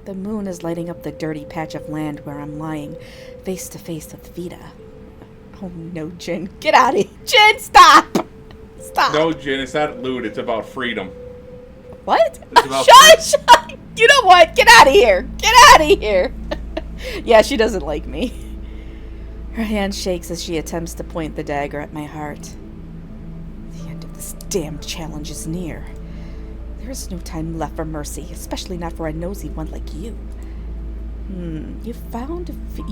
The moon is lighting up the dirty patch of land where I'm lying, face to face with Vida. Oh no, Jin. Get out of here. Jin, stop! Stop. No, Jin, it's not loot. It's about freedom. What? It's about Shush! You know what? Get out of here. Get out of here. Yeah, she doesn't like me. Her hand shakes as she attempts to point the dagger at my heart. The end of this damned challenge is near. There is no time left for mercy, especially not for a nosy one like you. You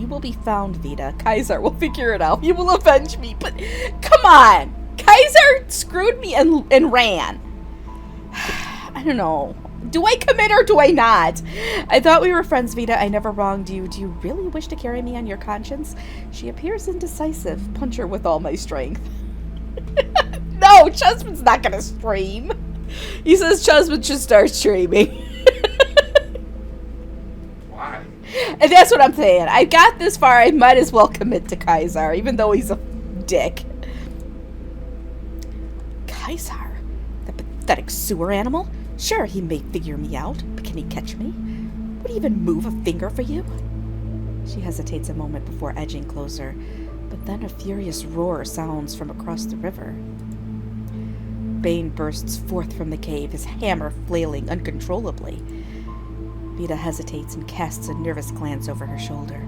will be found, Vida. Kaiser will figure it out. You will avenge me, but come on! Kaiser screwed me and ran. I don't know. Do I commit or do I not? I thought we were friends, Vida. I never wronged you. Do you really wish to carry me on your conscience? She appears indecisive. Punch her with all my strength. No, Chusman's not gonna stream. He says Chusman should start streaming. Why? And that's what I'm saying. I got this far, I might as well commit to Kaiser, even though he's a dick. Kaiser? The pathetic sewer animal? Sure, he may figure me out, but can he catch me? Would he even move a finger for you? She hesitates a moment before edging closer, but then a furious roar sounds from across the river. Bane bursts forth from the cave, his hammer flailing uncontrollably. Vida hesitates and casts a nervous glance over her shoulder.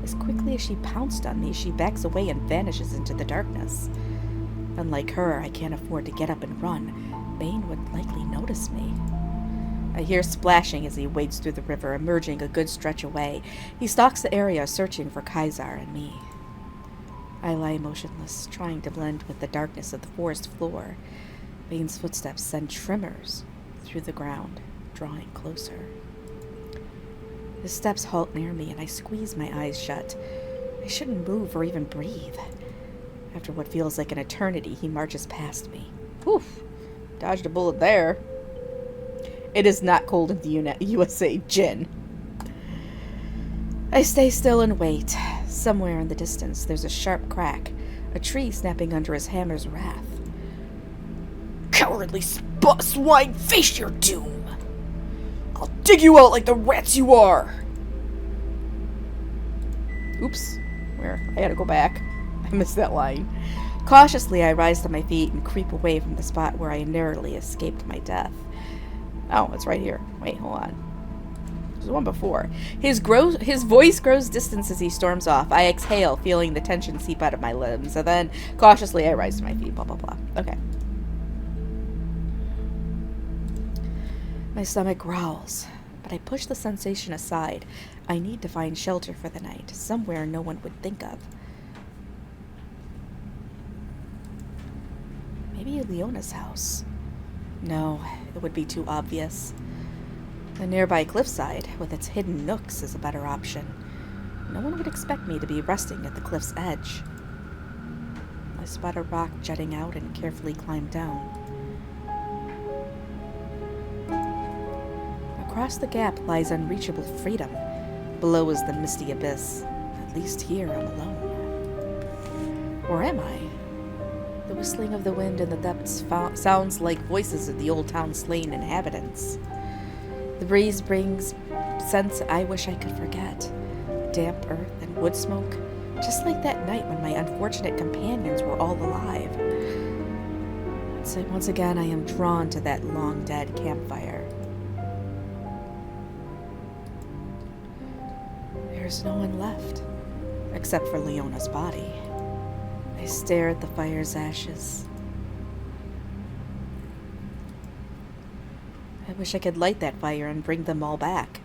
As quickly as she pounced on me, she backs away and vanishes into the darkness. Unlike her, I can't afford to get up and run. Bane would likely notice me. I hear splashing as he wades through the river, emerging a good stretch away. He stalks the area, searching for Kaiser and me. I lie motionless, trying to blend with the darkness of the forest floor. Bane's footsteps send tremors through the ground, drawing closer. His steps halt near me, and I squeeze my eyes shut. I shouldn't move or even breathe. After what feels like an eternity, he marches past me. Oof, dodged a bullet there. It is not cold in the USA, Jin. I stay still and wait. Somewhere in the distance, there's a sharp crack, a tree snapping under his hammer's wrath. Cowardly swine, face your doom! I'll dig you out like the rats you are! Oops. Where? I gotta go back. I missed that line. Cautiously, I rise to my feet and creep away from the spot where I narrowly escaped my death. Oh, it's right here. Wait, hold on. There's one before. His voice grows distant as he storms off. I exhale, feeling the tension seep out of my limbs, and then cautiously I rise to my feet. Blah, blah, blah. Okay. My stomach growls, but I push the sensation aside. I need to find shelter for the night, somewhere no one would think of. Maybe Leona's house. No, it would be too obvious. The nearby cliffside, with its hidden nooks, is a better option. No one would expect me to be resting at the cliff's edge. I spot a rock jutting out and carefully climb down. Across the gap lies unreachable freedom. Below is the misty abyss. At least here I'm alone. Or am I? The whistling of the wind in the depths sounds like voices of the old town's slain inhabitants. The breeze brings scents I wish I could forget. Damp earth and wood smoke, just like that night when my unfortunate companions were all alive. So once again, I am drawn to that long-dead campfire. There's no one left, except for Leona's body. I stare at the fire's ashes. I wish I could light that fire and bring them all back.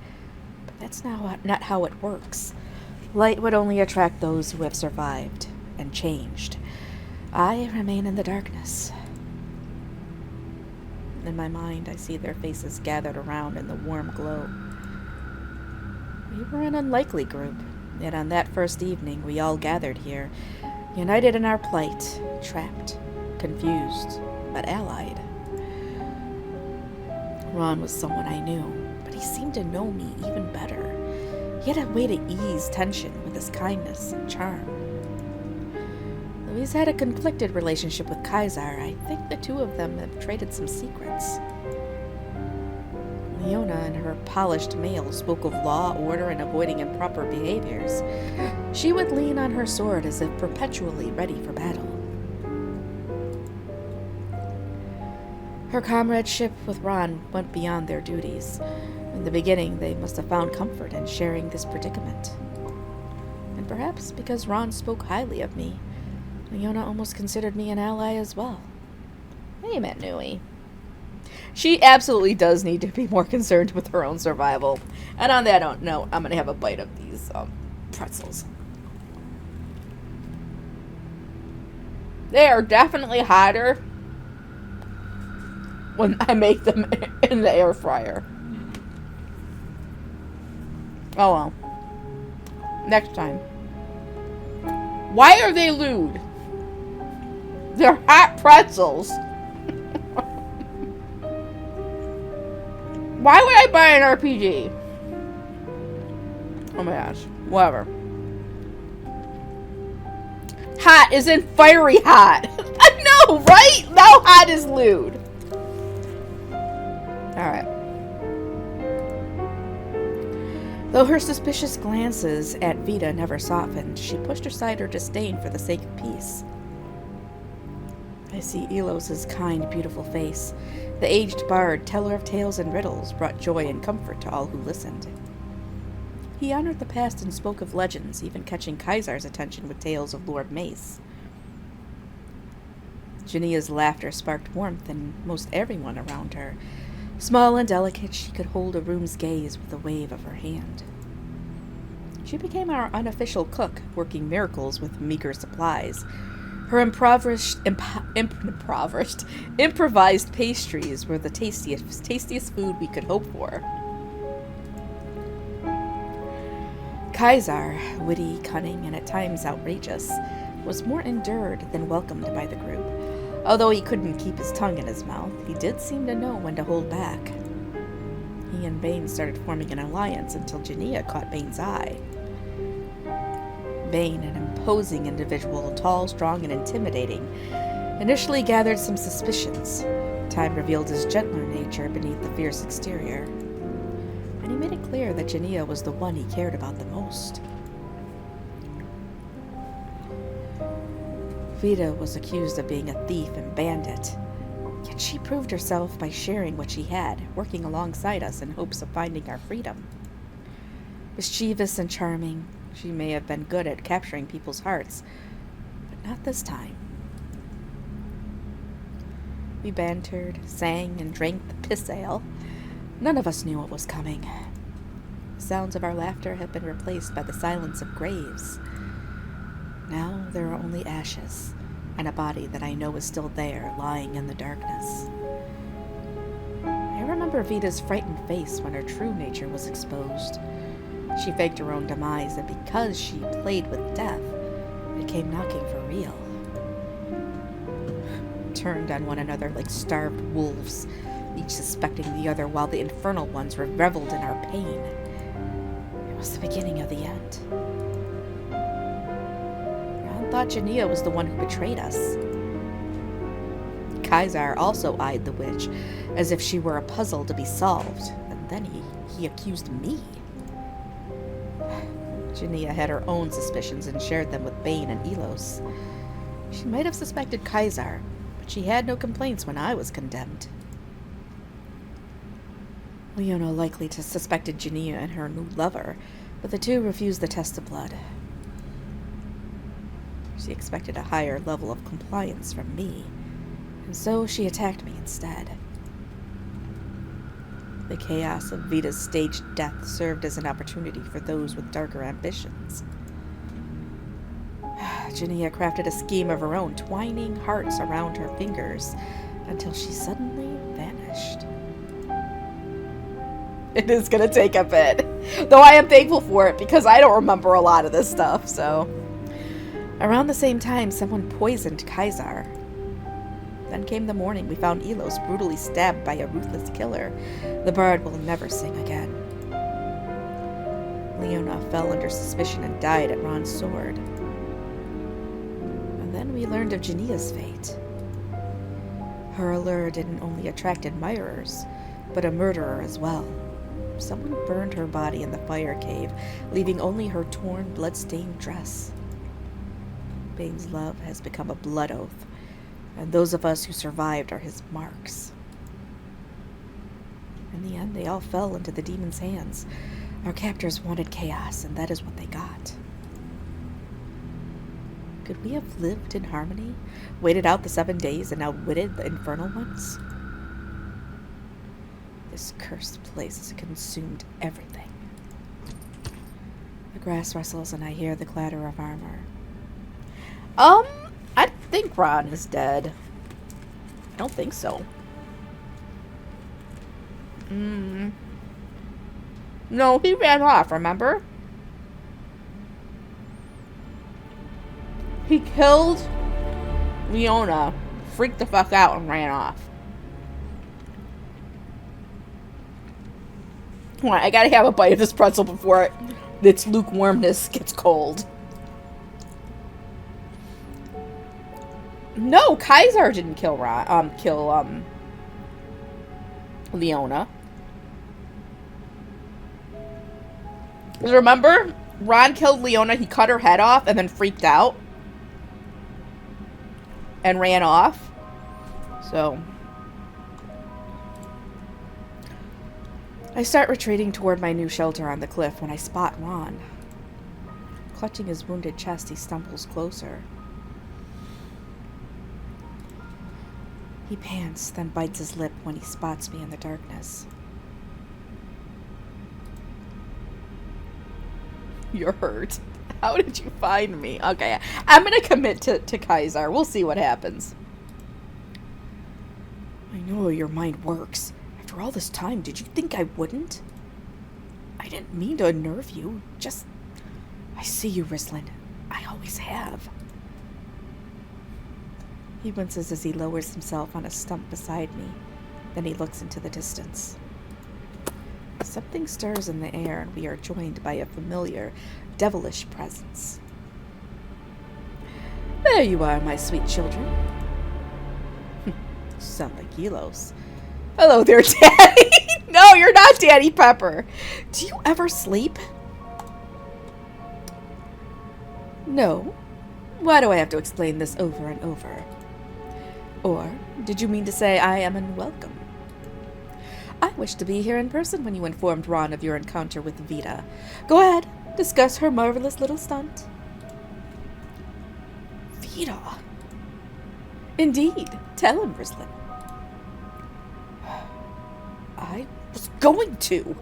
But that's not how it works. Light would only attract those who have survived and changed. I remain in the darkness. In my mind, I see their faces gathered around in the warm glow. We were an unlikely group, yet on that first evening we all gathered here, united in our plight, trapped, confused, but allied. Ron was someone I knew, but he seemed to know me even better. He had a way to ease tension with his kindness and charm. Though he's had a conflicted relationship with Kaiser, I think the two of them have traded some secrets. Leona and her polished mail spoke of law, order, and avoiding improper behaviors. She would lean on her sword as if perpetually ready for battle. Her comradeship with Ron went beyond their duties. In the beginning, they must have found comfort in sharing this predicament. And perhaps because Ron spoke highly of me, Leona almost considered me an ally as well. Hey, Matt Nui. She absolutely does need to be more concerned with her own survival. And on that note, I'm going to have a bite of these pretzels. They are definitely hotter when I make them in the air fryer. Oh well. Next time. Why are they lewd? They're hot pretzels. Why would I buy an RPG? Oh my gosh. Whatever. Hot isn't fiery hot. I know, right? Now hot is lewd. Alright. Though her suspicious glances at Vita never softened, she pushed aside her disdain for the sake of peace. I see Elos's kind, beautiful face. The aged bard, teller of tales and riddles, brought joy and comfort to all who listened. He honored the past and spoke of legends, even catching Kaisar's attention with tales of Lord Mace. Jania's laughter sparked warmth in most everyone around her. Small and delicate, she could hold a room's gaze with a wave of her hand. She became our unofficial cook, working miracles with meager supplies. Her improvised pastries were the tastiest food we could hope for. Kaisar, witty, cunning, and at times outrageous, was more endured than welcomed by the group. Although he couldn't keep his tongue in his mouth, he did seem to know when to hold back. He and Bane started forming an alliance until Jania caught Bane's eye. Bane, an imposing individual, tall, strong, and intimidating, initially gathered some suspicions. Time revealed his gentler nature beneath the fierce exterior, and he made it clear that Jania was the one he cared about the most. Vita was accused of being a thief and bandit, yet she proved herself by sharing what she had, working alongside us in hopes of finding our freedom. Mischievous and charming, she may have been good at capturing people's hearts, but not this time. We bantered, sang, and drank the piss ale. None of us knew what was coming. The sounds of our laughter have been replaced by the silence of graves. Now there are only ashes, and a body that I know is still there, lying in the darkness. I remember Vita's frightened face when her true nature was exposed. She faked her own demise, and because she played with death, it came knocking for real. Turned on one another like starved wolves, each suspecting the other while the infernal ones reveled in our pain. It was the beginning of the end. Thought Jania was the one who betrayed us. Kaisar also eyed the witch as if she were a puzzle to be solved, and then he accused me. Jania had her own suspicions and shared them with Bane and Elos. She might have suspected Kaisar, but she had no complaints when I was condemned. Leona likely to suspected Jania and her new lover, but the two refused the test of blood. She expected a higher level of compliance from me, and so she attacked me instead. The chaos of Vita's staged death served as an opportunity for those with darker ambitions. Jania crafted a scheme of her own, twining hearts around her fingers, until she suddenly vanished. It is going to take a bit, though I am thankful for it because I don't remember a lot of this stuff, so... Around the same time, someone poisoned Kaisar. Then came the morning we found Elos brutally stabbed by a ruthless killer. The bard will never sing again. Leona fell under suspicion and died at Ron's sword. And then we learned of Jania's fate. Her allure didn't only attract admirers, but a murderer as well. Someone burned her body in the fire cave, leaving only her torn, blood-stained dress. Bane's love has become a blood oath, and those of us who survived are his marks. In the end, they all fell into the demon's hands. Our captors wanted chaos, and that is what they got. Could we have lived in harmony, waited out the 7 days, and outwitted the infernal ones? This cursed place has consumed everything. The grass rustles, and I hear the clatter of armor. I think Ron is dead. I don't think so. No, he ran off, remember? He killed Leona, freaked the fuck out, and ran off. Come on, I gotta have a bite of this pretzel before its lukewarmness gets cold. No, Kaiser didn't kill Leona. Remember? Ron killed Leona, he cut her head off and then freaked out. And ran off. So I start retreating toward my new shelter on the cliff when I spot Ron. Clutching his wounded chest, he stumbles closer. He pants, then bites his lip when he spots me in the darkness. You're hurt. How did you find me? Okay, I'm gonna commit to Kaiser. We'll see what happens. I know your mind works. After all this time, did you think I wouldn't? I didn't mean to unnerve you. Just... I see you, Rislin. I always have. He winces as he lowers himself on a stump beside me. Then he looks into the distance. Something stirs in the air, and we are joined by a familiar, devilish presence. There you are, my sweet children. You sound like Elos. Hello there, Daddy. No, you're not Daddy Pepper. Do you ever sleep? No. Why do I have to explain this over and over? Or did you mean to say I am unwelcome? I wish to be here in person when you informed Ron of your encounter with Vita. Go ahead, discuss her marvelous little stunt. Vita? Indeed. Tell him, Rislin. I was going to.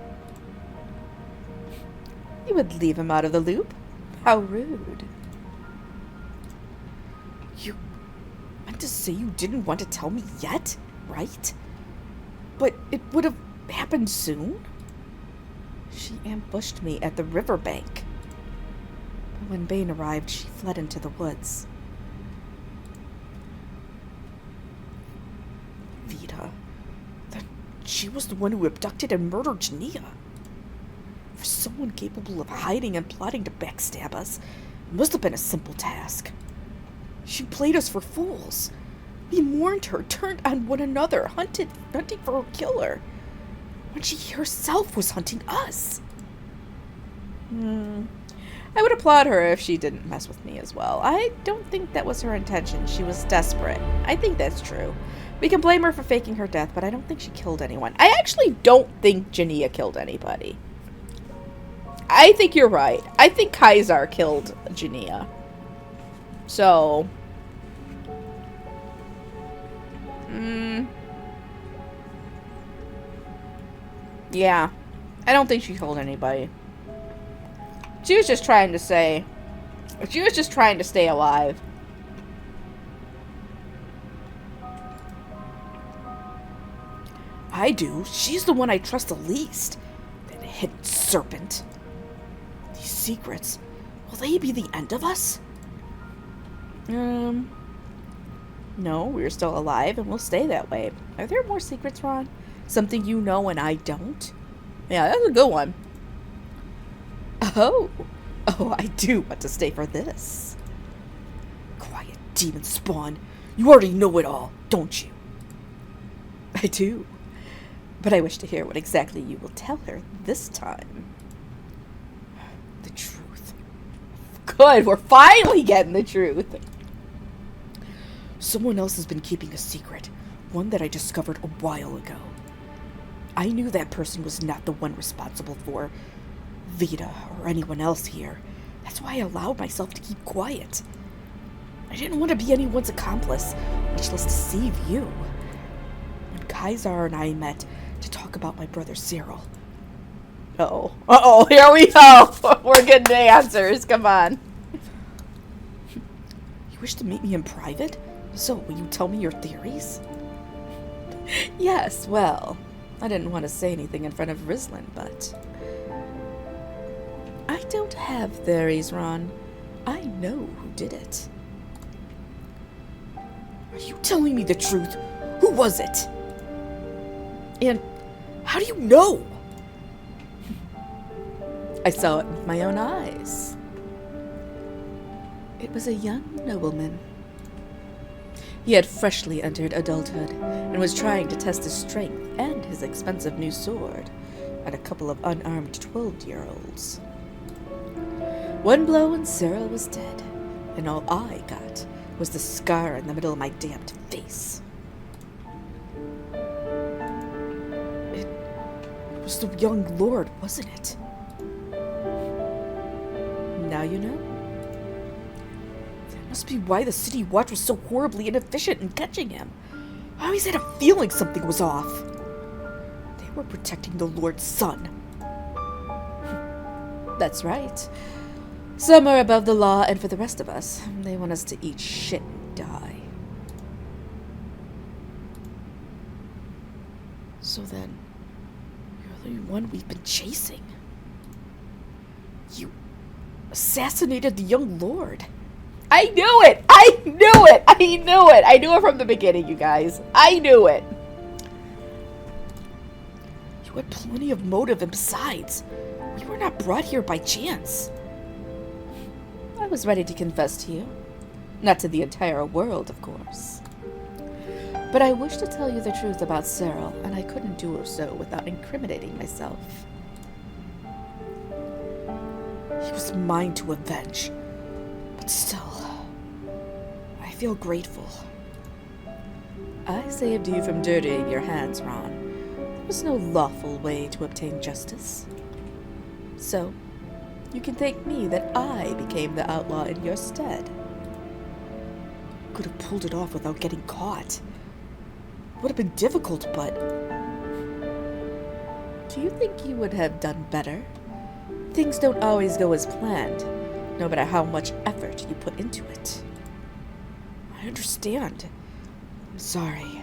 You would leave him out of the loop? How rude. You meant to say you didn't want to tell me yet, right? But it would have happened soon? She ambushed me at the riverbank. But when Bane arrived, she fled into the woods. Vita. Then she was the one who abducted and murdered Jania. For someone capable of hiding and plotting to backstab us, it must have been a simple task. She played us for fools. We mourned her, turned on one another, hunting for her killer, when she herself was hunting us. I would applaud her if she didn't mess with me as well. I don't think that was her intention. She was desperate. I think that's true. We can blame her for faking her death, but I don't think she killed anyone. I actually don't think Jania killed anybody. I think you're right. I think Kaiser killed Jania. So... yeah. I don't think she killed anybody. She was just trying to say... she was just trying to stay alive. I do. She's the one I trust the least. That hidden serpent. These secrets, will they be the end of us? No, we're still alive and we'll stay that way. Are there more secrets, Ron? Something you know and I don't? Yeah, that's a good one. Oh, I do want to stay for this. Quiet, demon spawn. You already know it all, don't you? I do. But I wish to hear what exactly you will tell her this time. The truth. Good, we're finally getting the truth. Someone else has been keeping a secret, one that I discovered a while ago. I knew that person was not the one responsible for Vita or anyone else here. That's why I allowed myself to keep quiet. I didn't want to be anyone's accomplice, much less deceive you. When Kaisar and I met to talk about my brother Cyril. Uh-oh, here we go. We're getting the answers, come on. You wish to meet me in private? So, will you tell me your theories? Yes, well, I didn't want to say anything in front of Rislin, but... I don't have theories, Ron. I know who did it. Are you telling me the truth? Who was it? And how do you know? I saw it with my own eyes. It was a young nobleman. He had freshly entered adulthood and was trying to test his strength and his expensive new sword at a couple of unarmed 12-year-olds. One blow and Cyril was dead, and all I got was the scar in the middle of my damned face. It was the young lord, wasn't it? Now you know. That must be why the city watch was so horribly inefficient in catching him. I always had a feeling something was off. They were protecting the lord's son. That's right. Some are above the law, and for the rest of us, they want us to eat shit and die. So then, you're the one we've been chasing. You assassinated the young lord. I knew it! I knew it! I knew it! I knew it from the beginning, you guys. I knew it! You had plenty of motive, and besides, we were not brought here by chance. I was ready to confess to you. Not to the entire world, of course. But I wish to tell you the truth about Cyril, and I couldn't do so without incriminating myself. He was mine to avenge. But still, I feel grateful. I saved you from dirtying your hands, Ron. There was no lawful way to obtain justice. So, you can thank me that I became the outlaw in your stead. Could have pulled it off without getting caught. Would have been difficult, but... Do you think you would have done better? Things don't always go as planned, no matter how much effort you put into it. I understand. I'm sorry.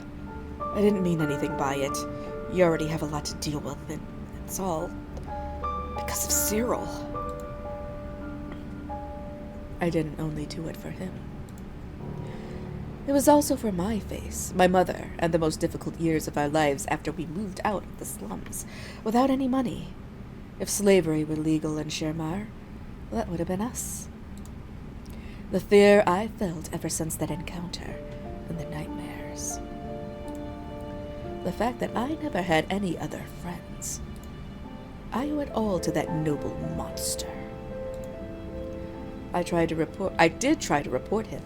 I didn't mean anything by it. You already have a lot to deal with, and it's all because of Cyril. I didn't only do it for him. It was also for my face, my mother, and the most difficult years of our lives after we moved out of the slums, without any money. If slavery were legal in Shermar, that would have been us. The fear I felt ever since that encounter, and the nightmares. The fact that I never had any other friends. I owe it all to that noble monster. I did try to report him,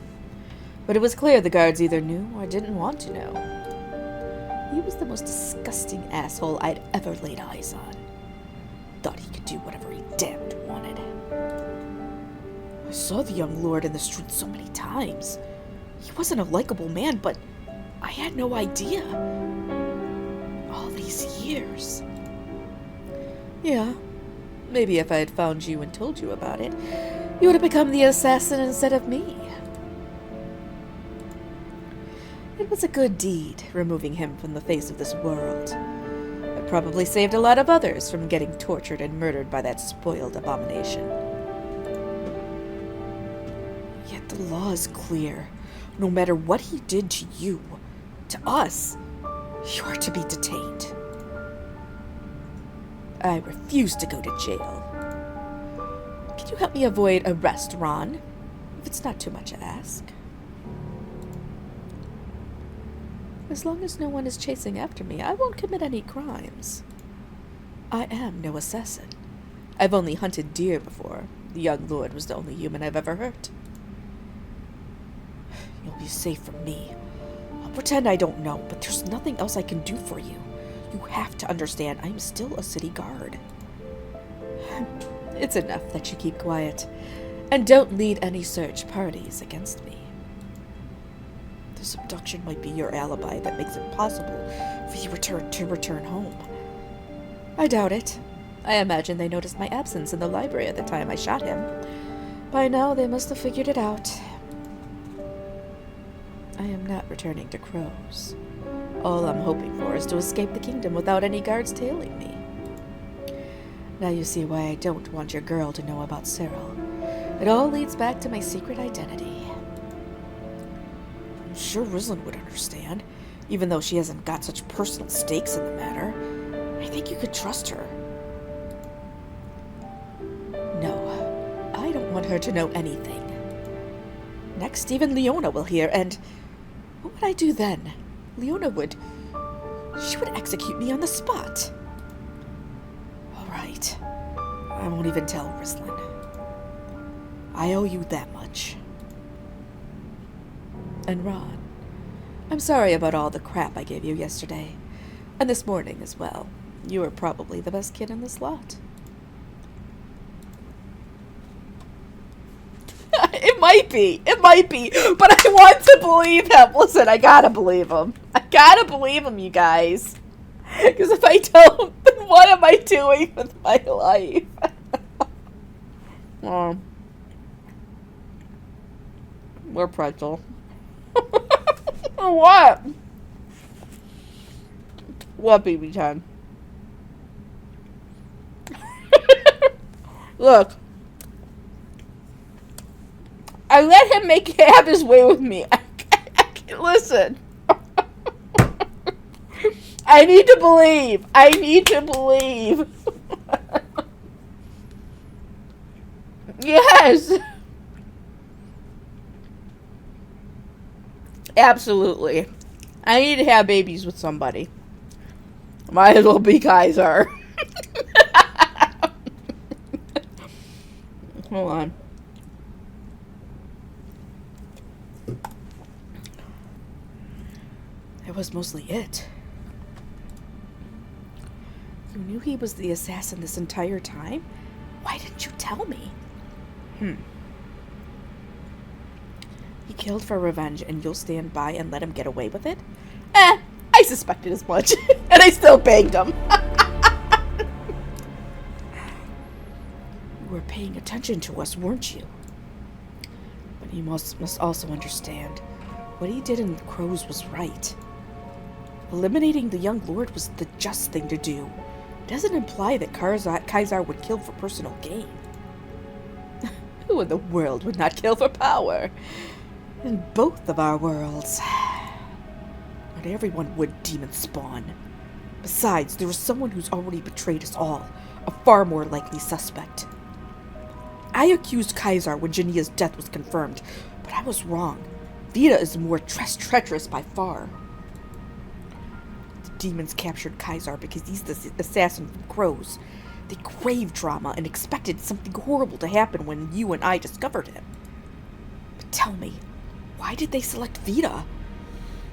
but it was clear the guards either knew or didn't want to know. He was the most disgusting asshole I'd ever laid eyes on. Thought he could do whatever he damned wanted. I saw the young lord in the street so many times. He wasn't a likable man, but I had no idea. All these years. Yeah, maybe if I had found you and told you about it, you would have become the assassin instead of me. It was a good deed, removing him from the face of this world. It probably saved a lot of others from getting tortured and murdered by that spoiled abomination. Yet the law is clear. No matter what he did to you, to us, you are to be detained. I refuse to go to jail. Can you help me avoid arrest, Ron? If it's not too much to ask. As long as no one is chasing after me, I won't commit any crimes. I am no assassin. I've only hunted deer before. The young lord was the only human I've ever hurt. You'll be safe from me. I'll pretend I don't know, but there's nothing else I can do for you. You have to understand, I'm still a city guard. It's enough that you keep quiet, and don't lead any search parties against me. This abduction might be your alibi that makes it possible for you to return home. I doubt it. I imagine they noticed my absence in the library at the time I shot him. By now, they must have figured it out. I am not returning to Crows. All I'm hoping for is to escape the kingdom without any guards tailing me. Now you see why I don't want your girl to know about Cyril. It all leads back to my secret identity. I'm sure Rislin would understand, even though she hasn't got such personal stakes in the matter. I think you could trust her. No, I don't want her to know anything. Next, even Leona will hear, and what would I do then? Leona would execute me on the spot. All right, I won't even tell Rislin. I owe you that much. And Ron, I'm sorry about all the crap I gave you yesterday, and this morning as well. You were probably the best kid in this lot. It might be, but I want to believe him. Listen, I gotta believe him. You guys. Because if I don't, then what am I doing with my life? More pretzel. What? What, BB10? Look. I let him have his way with me. Listen. I need to believe. Yes. Absolutely. I need to have babies with somebody. Might as well be Kaiser. Hold on. That was mostly it. You knew he was the assassin this entire time? Why didn't you tell me? He killed for revenge, and you'll stand by and let him get away with it? I suspected as much. And I still banged him. You were paying attention to us, weren't you? But you must also understand, what he did in the Crows was right. Eliminating the young lord was the just thing to do. It doesn't imply that Kaiser would kill for personal gain. Who in the world would not kill for power? In both of our worlds. Not everyone would demon spawn. Besides, there is someone who's already betrayed us all, a far more likely suspect. I accused Kaiser when Jania's death was confirmed, but I was wrong. Vita is more treacherous by far. The demons captured Kaiser because he's the assassin from Crows. They craved drama and expected something horrible to happen when you and I discovered him. But tell me, why did they select Vita?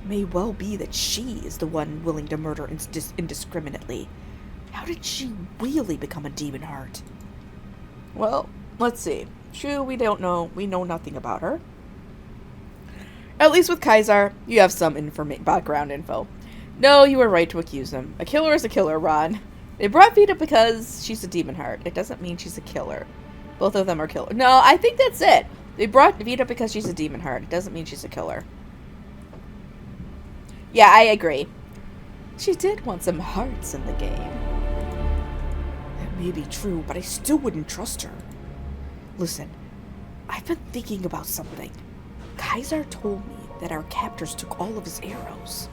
It may well be that she is the one willing to murder indiscriminately. How did she really become a Demonheart? Well, let's see. True, we don't know. We know nothing about her. At least with Kaiser, you have some background info. No, you were right to accuse him. A killer is a killer, Ron. They brought Vita because she's a Demonheart. It doesn't mean she's a killer. Both of them are killers. No, I think that's it. They brought Vita because she's a Demonheart. It doesn't mean she's a killer. Yeah, I agree. She did want some hearts in the game. That may be true, but I still wouldn't trust her. Listen, I've been thinking about something. Kaiser told me that our captors took all of his arrows.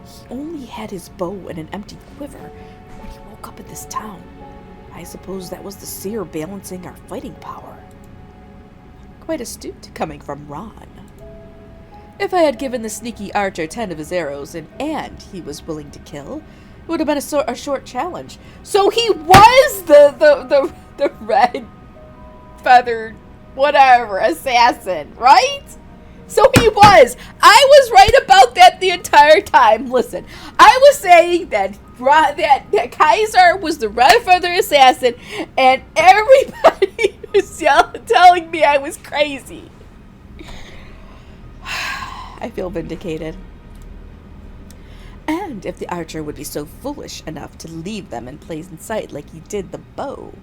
He only had his bow and an empty quiver when he woke up in this town. I suppose that was the seer balancing our fighting power. Quite astute coming from Ron. If I had given the sneaky archer 10 of his arrows and he was willing to kill, it would have been a short challenge. So he was the red feathered whatever assassin, right? So he was. I was right about that the entire time. Listen, I was saying that Kaiser was the red feather assassin, and everybody was telling me I was crazy. I feel vindicated. And if the archer would be so foolish enough to leave them in plain sight like he did the bow,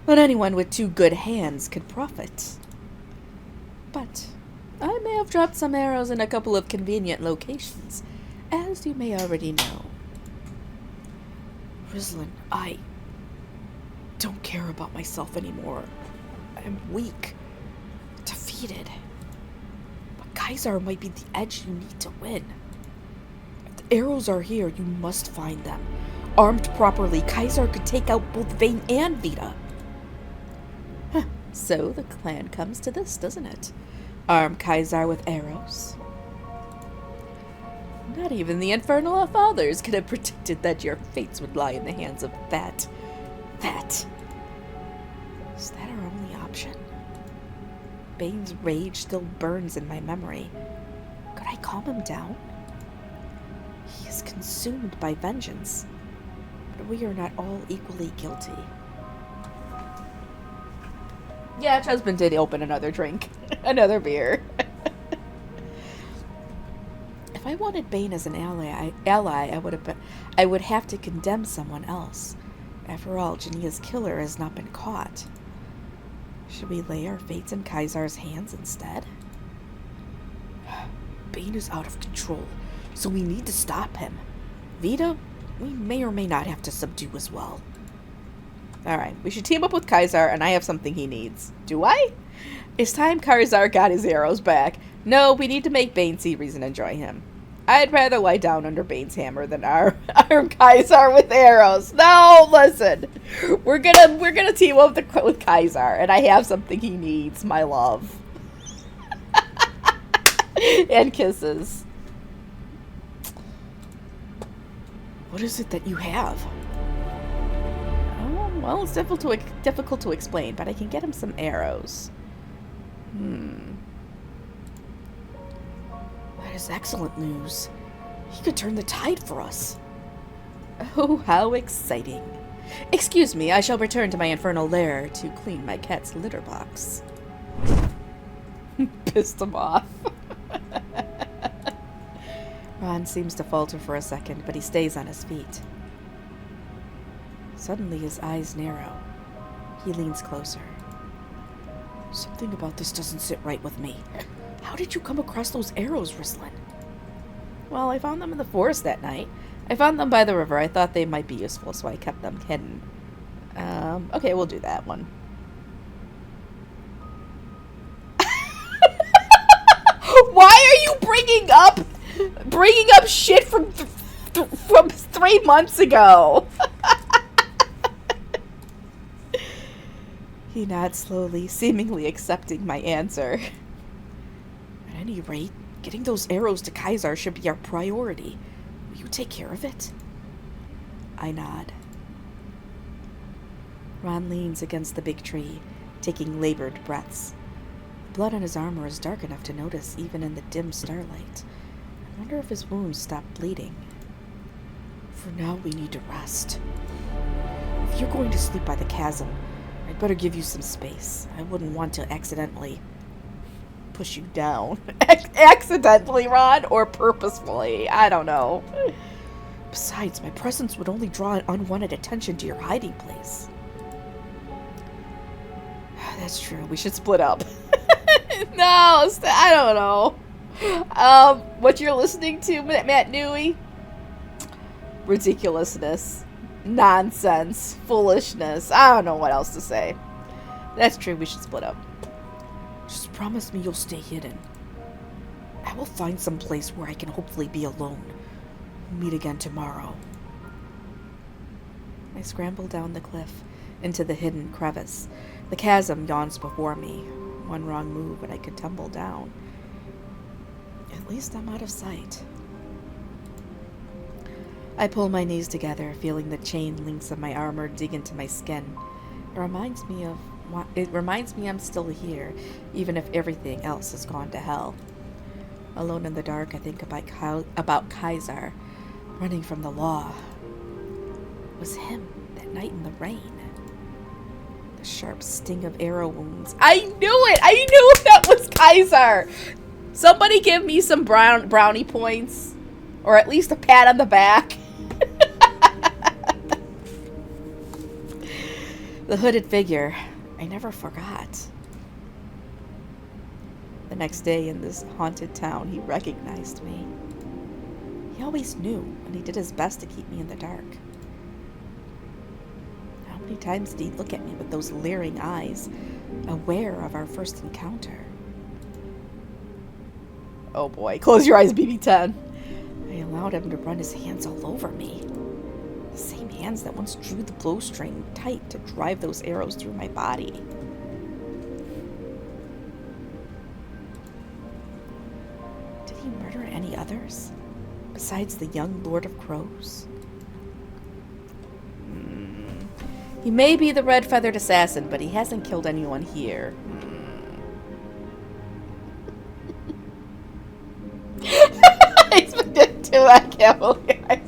then anyone with 2 good hands could profit. But I may have dropped some arrows in a couple of convenient locations, as you may already know. Rizlin, I don't care about myself anymore. I'm weak, defeated. But Kaiser might be the edge you need to win. If the arrows are here, you must find them. Armed properly, Kaiser could take out both Vane and Vita. Huh. So the plan comes to this, doesn't it? Arm Kaiser with arrows. Not even the Infernal Fathers could have predicted that your fates would lie in the hands of that. Is that our only option? Bane's rage still burns in my memory. Could I calm him down? He is consumed by vengeance, but we are not all equally guilty. Yeah, husband did open another drink. Another beer. If I wanted Bane as an ally, I would have to condemn someone else. After all, Jania's killer has not been caught. Should we lay our fates in Kaiser's hands instead? Bane is out of control, so we need to stop him. Vita, we may or may not have to subdue as well. Alright, we should team up with Kaiser, and I have something he needs. Do I? It's time Kaiser got his arrows back. No, we need to make Bane see reason to join him. I'd rather lie down under Bane's hammer than arm Kaiser with arrows. No, listen. We're gonna team up with Kaiser, and I have something he needs, my love. And kisses. What is it that you have? Oh, well, it's difficult to explain, but I can get him some arrows. That is excellent news. He could turn the tide for us. Oh, how exciting. Excuse me, I shall return to my infernal lair to clean my cat's litter box. Pissed him off. Ron seems to falter for a second, but he stays on his feet. Suddenly his eyes narrow. He leans closer. Something about this doesn't sit right with me. How did you come across those arrows, Rizlin? Well, I found them in the forest that night. I found them by the river. I thought they might be useful, so I kept them hidden. Okay, we'll do that one. Why are you bringing up shit from 3 months ago? He nods slowly, seemingly accepting my answer. At any rate, getting those arrows to Kaiser should be our priority. Will you take care of it? I nod. Ron leans against the big tree, taking labored breaths. The blood on his armor is dark enough to notice even in the dim starlight. I wonder if his wounds stopped bleeding. For now, we need to rest. If you're going to sleep by the chasm, I'd better give you some space. I wouldn't want to accidentally push you down. Accidentally, Ron, or purposefully. I don't know. Besides, my presence would only draw unwanted attention to your hiding place. That's true. We should split up. No, I don't know. What you're listening to, Matt Newey? Ridiculousness. Nonsense. Foolishness. I don't know what else to say. That's true. We should split up. Just promise me you'll stay hidden. I will find some place where I can hopefully be alone. We'll meet again tomorrow. I scramble down the cliff into the hidden crevice. The chasm yawns before me. One wrong move and I could tumble down. At least I'm out of sight. I pull my knees together, feeling the chain links of my armor dig into my skin. It reminds me I'm still here, even if everything else has gone to hell. Alone in the dark, I think about Kaiser, running from the law. It was him that night in the rain. The sharp sting of arrow wounds. I knew it! I knew that was Kaiser! Somebody give me some brownie points. Or at least a pat on the back. The hooded figure. I never forgot. The next day in this haunted town, he recognized me. He always knew, and he did his best to keep me in the dark. How many times did he look at me with those leering eyes, aware of our first encounter? Oh boy, close your eyes, BB-10. I allowed him to run his hands all over me. The same hands that once drew the bowstring tight to drive those arrows through my body. Did he murder any others, besides the young Lord of Crows? He may be the red-feathered assassin, but he hasn't killed anyone here. He's been dead too, I can't believe I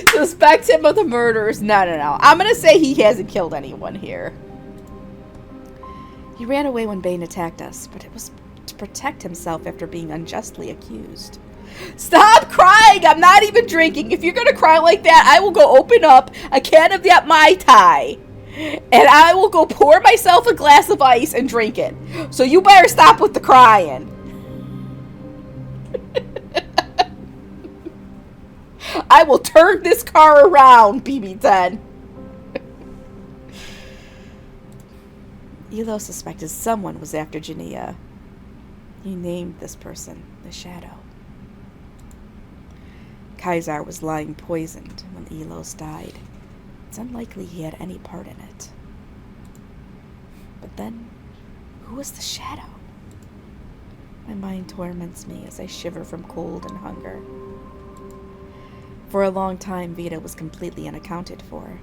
suspect him of the murders. No. I'm gonna say he hasn't killed anyone here. He ran away when Bane attacked us, but it was to protect himself after being unjustly accused. Stop crying! I'm not even drinking. If you're gonna cry like that, I will go open up a can of that Mai Tai. And I will go pour myself a glass of ice and drink it. So you better stop with the crying. I will turn this car around, BB-10. Elo suspected someone was after Jania. He named this person the Shadow. Kaiser was lying poisoned when Elos died. It's unlikely he had any part in it. But then, who was the Shadow? My mind torments me as I shiver from cold and hunger. For a long time, Vita was completely unaccounted for.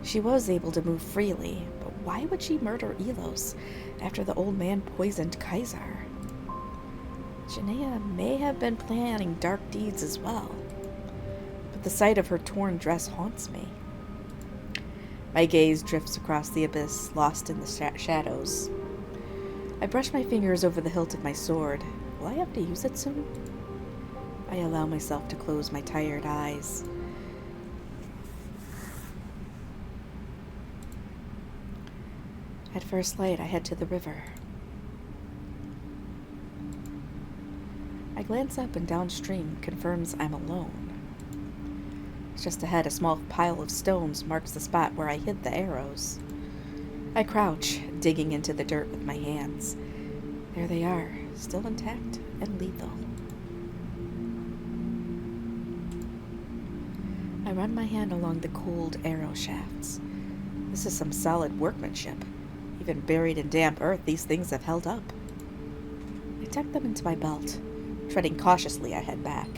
She was able to move freely, but why would she murder Elos after the old man poisoned Kaiser? Jania may have been planning dark deeds as well, but the sight of her torn dress haunts me. My gaze drifts across the abyss, lost in the shadows. I brush my fingers over the hilt of my sword. Will I have to use it soon? I allow myself to close my tired eyes. At first light, I head to the river. I glance up and downstream confirms I'm alone. Just ahead, a small pile of stones marks the spot where I hid the arrows. I crouch, digging into the dirt with my hands. There they are, still intact and lethal. I run my hand along the cold arrow shafts. This is some solid workmanship. Even buried in damp earth, these things have held up. I tuck them into my belt. Treading cautiously, I head back.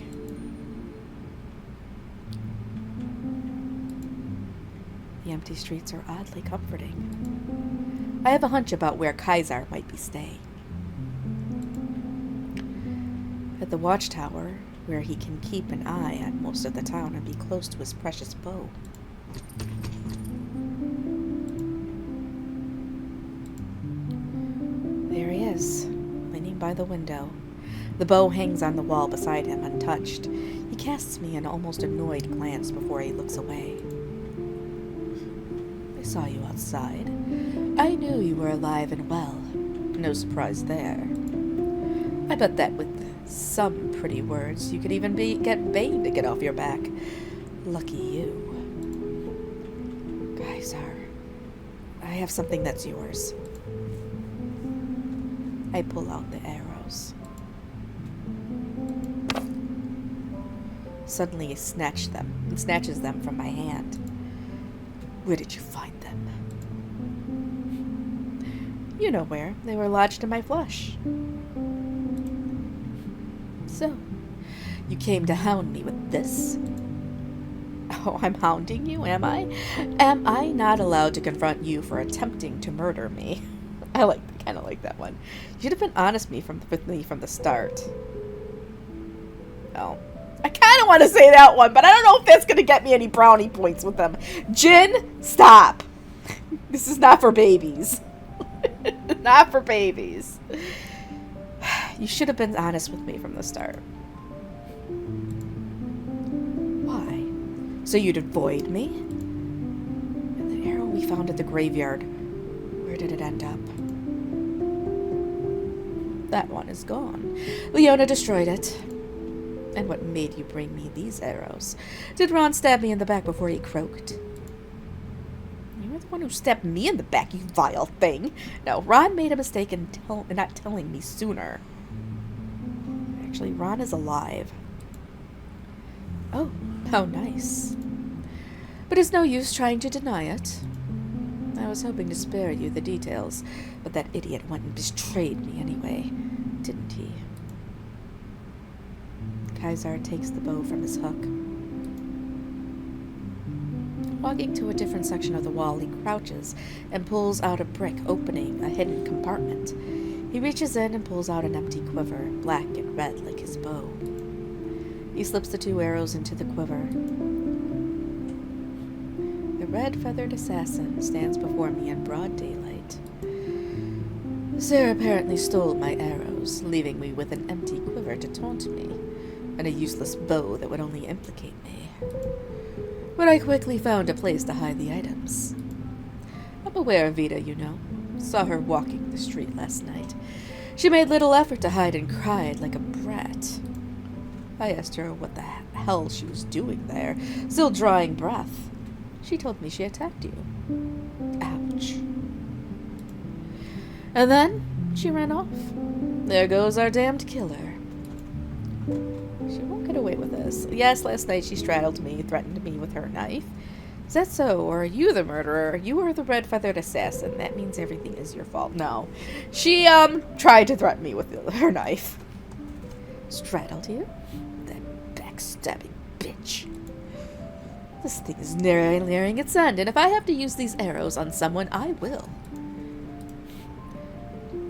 The empty streets are oddly comforting. I have a hunch about where Kaiser might be staying. At the watchtower, where he can keep an eye on most of the town and be close to his precious bow. There he is, leaning by the window. The bow hangs on the wall beside him, untouched. He casts me an almost annoyed glance before he looks away. I saw you outside. I knew you were alive and well. No surprise there. I bet that with some pretty words, you could even get Bane to get off your back. Lucky you. Kaiser, I have something that's yours. I pull out the arrows. Suddenly he snatches them from my hand. Where did you find them? You know where. They were lodged in my flesh. So, you came to hound me with this? Oh, I'm hounding you, am I? Am I not allowed to confront you for attempting to murder me? I kind of like that one. You should have been honest with me from the start. Oh. I kind of want to say that one, but I don't know if that's going to get me any brownie points with them. Jin, stop. This is not for babies. Not for babies. You should have been honest with me from the start. Why? So you'd avoid me? And the arrow we found at the graveyard, where did it end up? That one is gone. Leona destroyed it. And what made you bring me these arrows? Did Ron stab me in the back before he croaked? You were the one who stabbed me in the back, you vile thing. No, Ron made a mistake in not telling me sooner. Actually, Ron is alive. Oh, how nice. But it's no use trying to deny it. I was hoping to spare you the details, but that idiot went and betrayed me anyway, didn't he? Kaiser takes the bow from his hook. Walking to a different section of the wall, he crouches and pulls out a brick, opening a hidden compartment. He reaches in and pulls out an empty quiver, black and red like his bow. He slips the 2 arrows into the quiver. The red-feathered assassin stands before me in broad daylight. Sarah apparently stole my arrows, leaving me with an empty quiver to taunt me, and a useless bow that would only implicate me. But I quickly found a place to hide the items. I'm aware of Vita, you know. Saw her walking the street last night. She made little effort to hide and cried like a brat. I asked her what the hell she was doing there, still drawing breath. She told me she attacked you. Ouch. And then she ran off. There goes our damned killer. She won't get away with this. Yes, last night she straddled me, threatened me with her knife. Is that so? Or are you the murderer? You are the red-feathered assassin. That means everything is your fault. No. She, tried to threaten me with her knife. Straddled you? That backstabbing bitch. This thing is nearing its end, and if I have to use these arrows on someone, I will.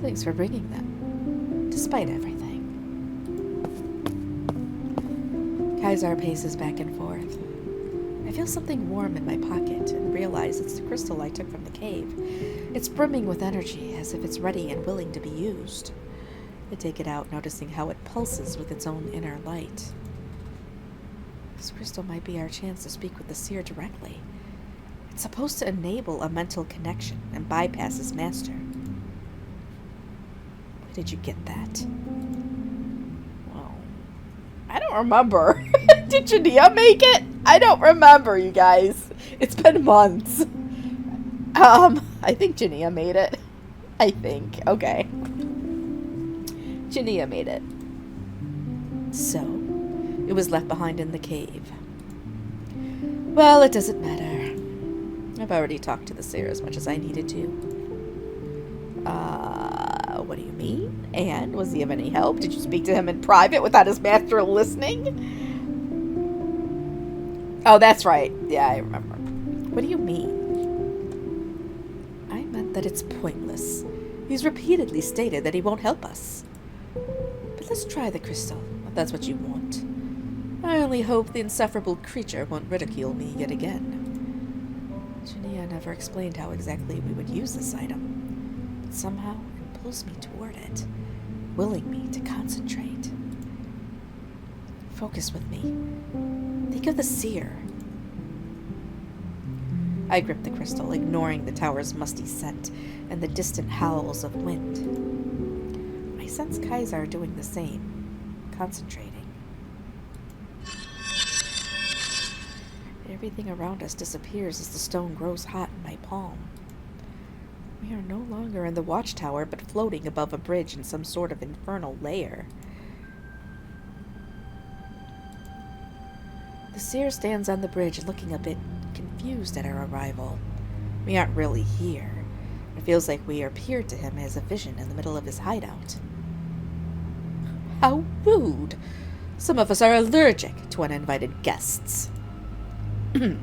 Thanks for bringing them, despite everything. Kaiser paces back and forth. I feel something warm in my pocket and realize it's the crystal I took from the cave. It's brimming with energy, as if it's ready and willing to be used. I take it out, noticing how it pulses with its own inner light. This crystal might be our chance to speak with the seer directly. It's supposed to enable a mental connection and bypass his master. Where did you get that? Well, I don't remember. Did Chudah make it? I don't remember, you guys. It's been months. I think Chudah made it. I think. Okay. Chudah made it. So, it was left behind in the cave. Well, it doesn't matter. I've already talked to the seer as much as I needed to. What do you mean? And was he of any help? Did you speak to him in private without his master listening? Oh, that's right. Yeah, I remember. What do you mean? I meant that it's pointless. He's repeatedly stated that he won't help us. But let's try the crystal, if that's what you want. I only hope the insufferable creature won't ridicule me yet again. Chudah never explained how exactly we would use this item, but somehow it pulls me toward it, willing me to concentrate. Focus with me. Think of the seer. I grip the crystal, ignoring the tower's musty scent and the distant howls of wind. I sense Kaiser doing the same, concentrating. Everything around us disappears as the stone grows hot in my palm. We are no longer in the watchtower, but floating above a bridge in some sort of infernal lair. The seer stands on the bridge, looking a bit confused at our arrival. We aren't really here. It feels like we appeared to him as a vision in the middle of his hideout. How rude. Some of us are allergic to uninvited guests. He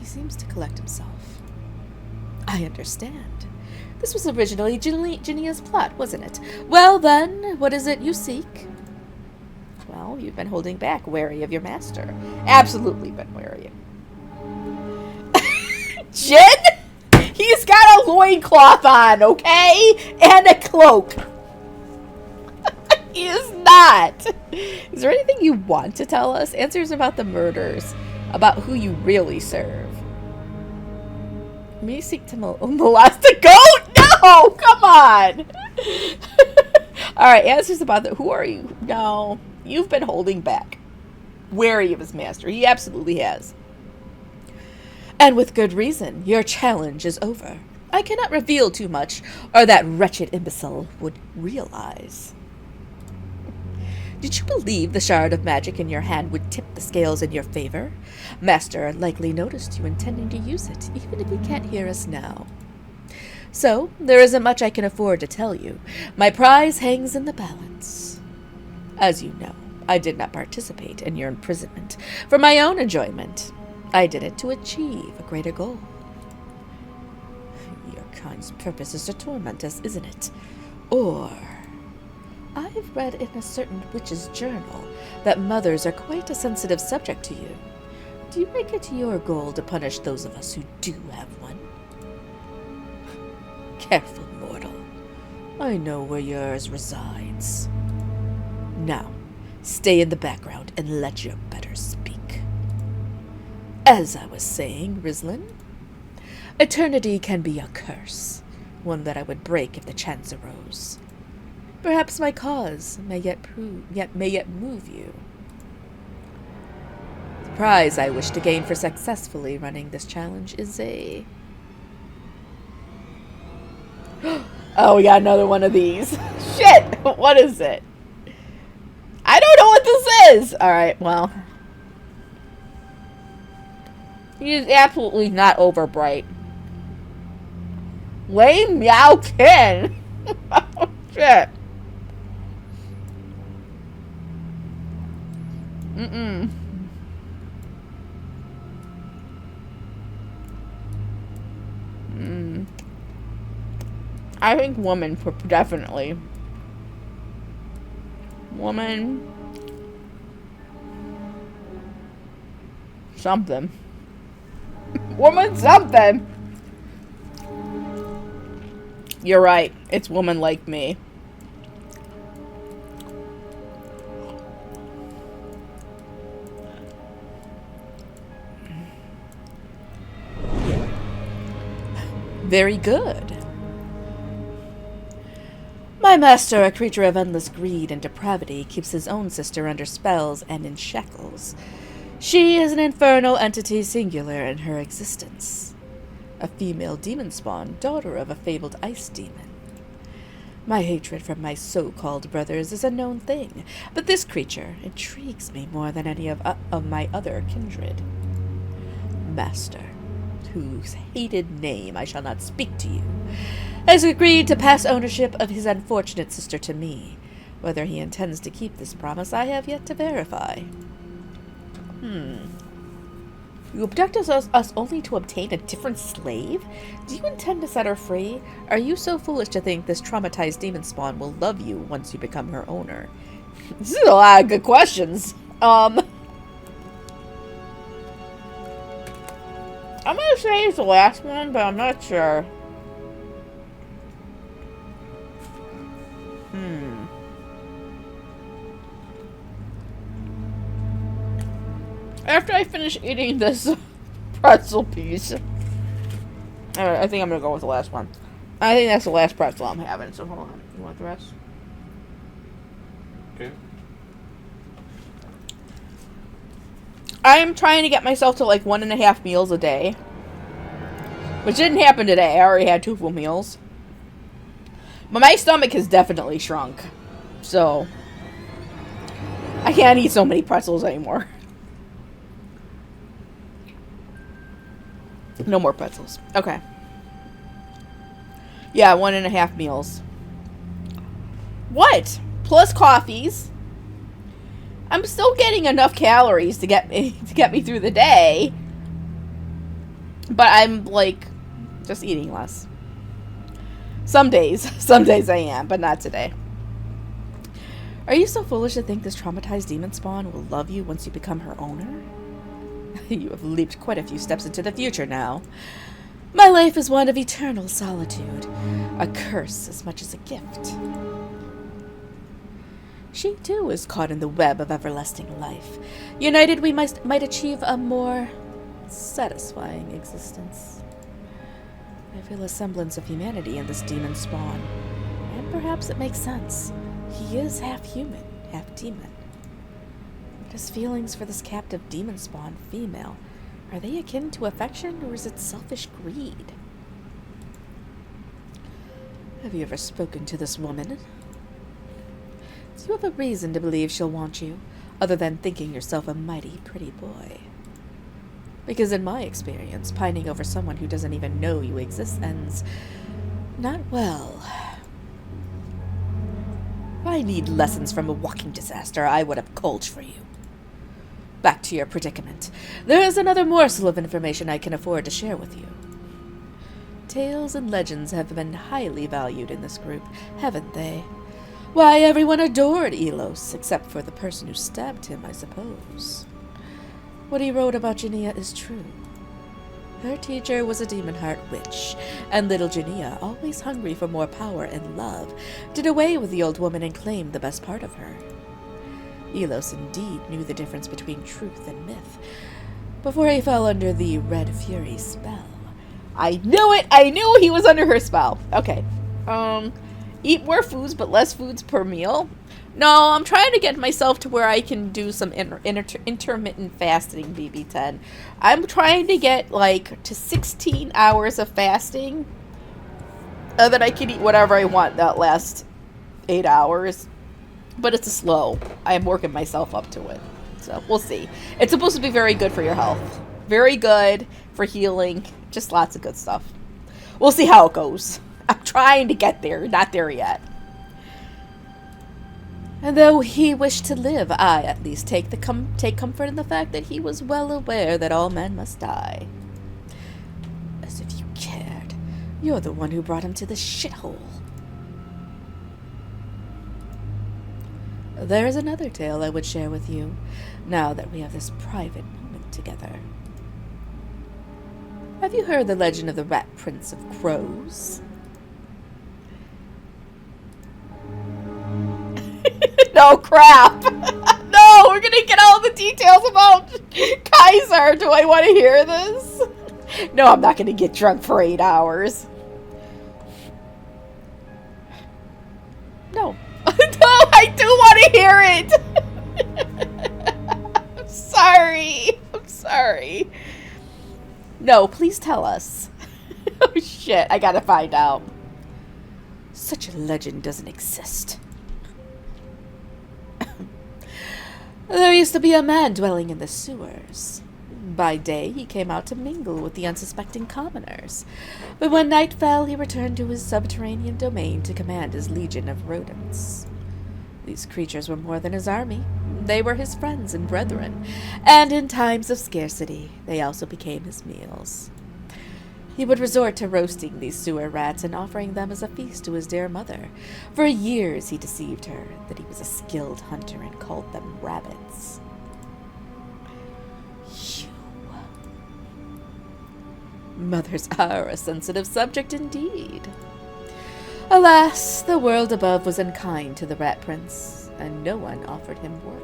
seems to collect himself. I understand. This was originally Ginnia's plot, wasn't it? Well then, what is it you seek? Well, you've been holding back, wary of your master. Absolutely been wary. Jin? He's got a loincloth on, okay? And a cloak. He is not. Is there anything you want to tell us? Answers about the murders. About who you really serve. Me seek to molest a goat? No! Come on! Alright, answers about the... Who are you? No. You've been holding back. Wary of his master. He absolutely has. And with good reason. Your challenge is over. I cannot reveal too much, or that wretched imbecile would realize. Did you believe the shard of magic in your hand would tip the scales in your favor? Master likely noticed you intending to use it, even if he can't hear us now. So, there isn't much I can afford to tell you. My prize hangs in the balance. As you know, I did not participate in your imprisonment for my own enjoyment. I did it to achieve a greater goal. Your kind's purpose is to torment us, isn't it? Or... I've read in a certain witch's journal that mothers are quite a sensitive subject to you. Do you make it your goal to punish those of us who do have one? Careful, mortal. I know where yours resides. Now, stay in the background and let your betters speak. As I was saying, Rislin, eternity can be a curse, one that I would break if the chance arose. Perhaps my cause may yet move you. The prize I wish to gain for successfully running this challenge is a... Oh, we got another one of these. Shit! What is it? I don't know what this is! Alright, well. He is absolutely not over bright. Wei Miao Kin! Oh, shit. Mm-mm. I think woman, definitely. Woman. Something. Woman something. You're right. It's woman like me. Very good. My master, a creature of endless greed and depravity, keeps his own sister under spells and in shackles. She is an infernal entity singular in her existence. A female demon spawn, daughter of a fabled ice demon. My hatred for my so-called brothers is a known thing, but this creature intrigues me more than any of my other kindred. Master, whose hated name I shall not speak to you, has agreed to pass ownership of his unfortunate sister to me. Whether he intends to keep this promise, I have yet to verify. You abducted us only to obtain a different slave? Do you intend to set her free? Are you so foolish to think this traumatized demon spawn will love you once you become her owner? This is a lot of good questions. I'm gonna say it's the last one, but I'm not sure. After I finish eating this pretzel piece, I think I'm gonna go with the last one. I think that's the last pretzel I'm having, so hold on. You want the rest? Okay. I'm trying to get myself to like 1.5 meals a day. Which didn't happen today. I already had 2 full meals. But my stomach has definitely shrunk. So I can't eat so many pretzels anymore. No more pretzels. Okay. Yeah, 1.5 meals. What? plus coffees. I'm still getting enough calories to get me through the day. But I'm like just eating less. Some days I am, but not today. Are you so foolish to think this traumatized demon spawn will love you once you become her owner? You have leaped quite a few steps into the future now. My life is one of eternal solitude, a curse as much as a gift. She too is caught in the web of everlasting life. United we might achieve a more satisfying existence. I feel a semblance of humanity in this demon spawn, and perhaps it makes sense. He is half human, half demon. But his feelings for this captive demon spawn female, are they akin to affection, or is it selfish greed? Have you ever spoken to this woman? Do you have a reason to believe she'll want you, other than thinking yourself a mighty pretty boy? Because in my experience, pining over someone who doesn't even know you exist ends not well. If I need lessons from a walking disaster, I would have cold for you. Back to your predicament. There is another morsel of information I can afford to share with you. Tales and legends have been highly valued in this group, haven't they? Why, everyone adored Elos, except for the person who stabbed him, I suppose. What he wrote about Jania is true. Her teacher was a Demonheart witch, and little Jania, always hungry for more power and love, did away with the old woman and claimed the best part of her. Elos indeed knew the difference between truth and myth, before he fell under the Red Fury spell. I knew it! I knew he was under her spell! Okay. Eat more foods, but less foods per meal. No, I'm trying to get myself to where I can do some intermittent fasting, BB10. I'm trying to get, to 16 hours of fasting. And then I can eat whatever I want that last 8 hours. But it's a slow. I am working myself up to it. So, we'll see. It's supposed to be very good for your health. Very good for healing. Just lots of good stuff. We'll see how it goes. I'm trying to get there. Not there yet. And though he wished to live, I at least take comfort in the fact that he was well aware that all men must die. As if you cared. You're the one who brought him to this shithole. There is another tale I would share with you, now that we have this private moment together. Have you heard the legend of the Rat Prince of Crows? No, crap! No, we're gonna get all the details about Kaiser. Do I want to hear this? No, I'm not gonna get drunk for 8 hours. No. No, I do want to hear it! I'm sorry. I'm sorry. No, please tell us. Oh, shit. I gotta find out. Such a legend doesn't exist. There used to be a man dwelling in the sewers. By day, he came out to mingle with the unsuspecting commoners. But when night fell, he returned to his subterranean domain to command his legion of rodents. These creatures were more than his army. They were his friends and brethren, and in times of scarcity, they also became his meals. He would resort to roasting these sewer rats and offering them as a feast to his dear mother. For years he deceived her that he was a skilled hunter and called them rabbits. Phew. Mothers are a sensitive subject indeed. Alas, the world above was unkind to the Rat Prince, and no one offered him work.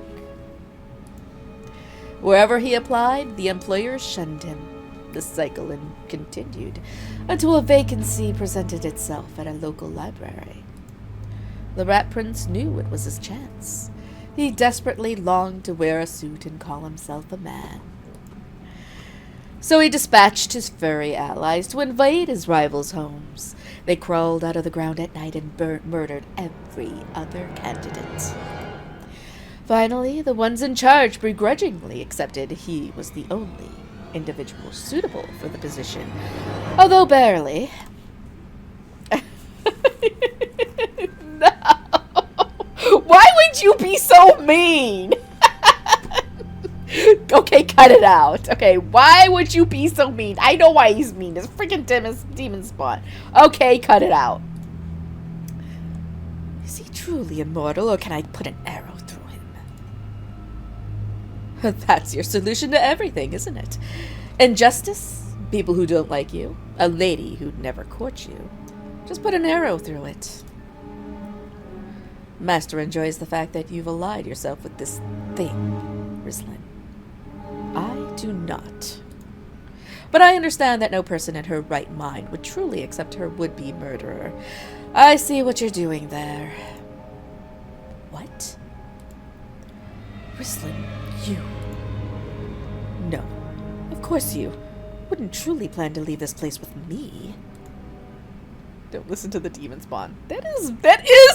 Wherever he applied, the employers shunned him. The cycle continued until a vacancy presented itself at a local library. The Rat Prince knew it was his chance. He desperately longed to wear a suit and call himself a man. So he dispatched his furry allies to invade his rivals' homes. They crawled out of the ground at night and murdered every other candidate. Finally, the ones in charge begrudgingly accepted he was the only individual suitable for the position, although barely. No! Why you be so mean? Okay, cut it out. Okay, why would you be so mean? I know why he's mean. It's freaking demon spawn. Okay, cut it out. Is he truly immortal, or can I put an arrow through him? That's your solution to everything, isn't it? Injustice, people who don't like you, a lady who'd never court you. Just put an arrow through it. Master enjoys the fact that you've allied yourself with this thing, Rislin. I do not. But I understand that no person in her right mind would truly accept her would-be murderer. I see what you're doing there. What? Rislin, you. No. Of course you wouldn't truly plan to leave this place with me. Don't listen to the demon spawn. That is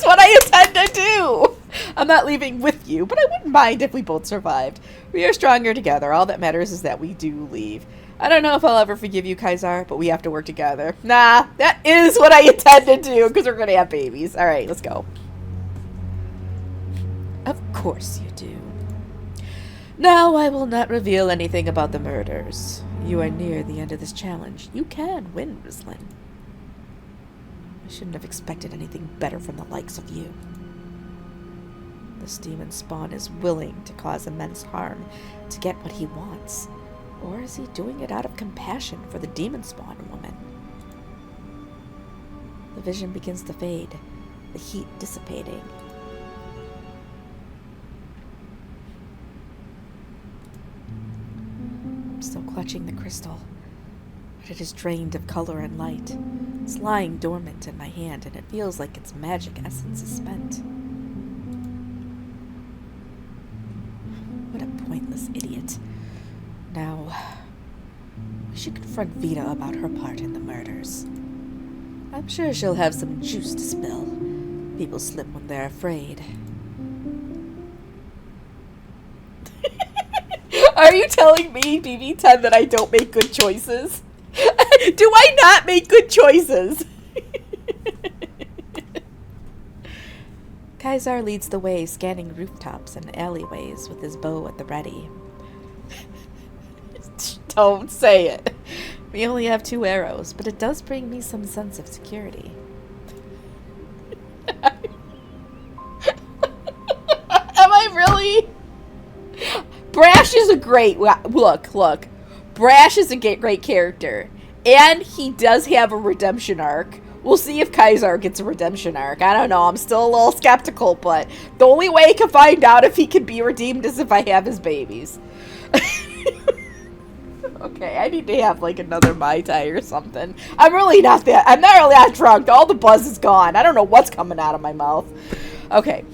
what I intend to do! I'm not leaving with you, but I wouldn't mind if we both survived. We are stronger together. All that matters is that we do leave. I don't know if I'll ever forgive you, Kaisar, but we have to work together. Nah, that is what I intend to do, because we're going to have babies. Alright, let's go. Of course you do. Now I will not reveal anything about the murders. You are near the end of this challenge. You can win, Rislin. I shouldn't have expected anything better from the likes of you. This demon spawn is willing to cause immense harm to get what he wants. Or is he doing it out of compassion for the demon spawn woman? The vision begins to fade, the heat dissipating. I'm still clutching the crystal, but it is drained of color and light. It's lying dormant in my hand, and it feels like its magic essence is spent. What a pointless idiot. Now, we should confront Vita about her part in the murders. I'm sure she'll have some juice to spill. People slip when they're afraid. Are you telling me, BB10, that I don't make good choices? Do I not make good choices? Kaisar leads the way, scanning rooftops and alleyways with his bow at the ready. Don't say it. We only have 2 arrows, but it does bring me some sense of security. Am I really? Brash is a great... Look. Brash is a great character. And he does have a redemption arc. We'll see if Kaisar gets a redemption arc. I don't know. I'm still a little skeptical, but the only way I can find out if he can be redeemed is if I have his babies. Okay, I need to have like another Mai Tai or something. I'm not really that drunk. All the buzz is gone. I don't know what's coming out of my mouth. Okay.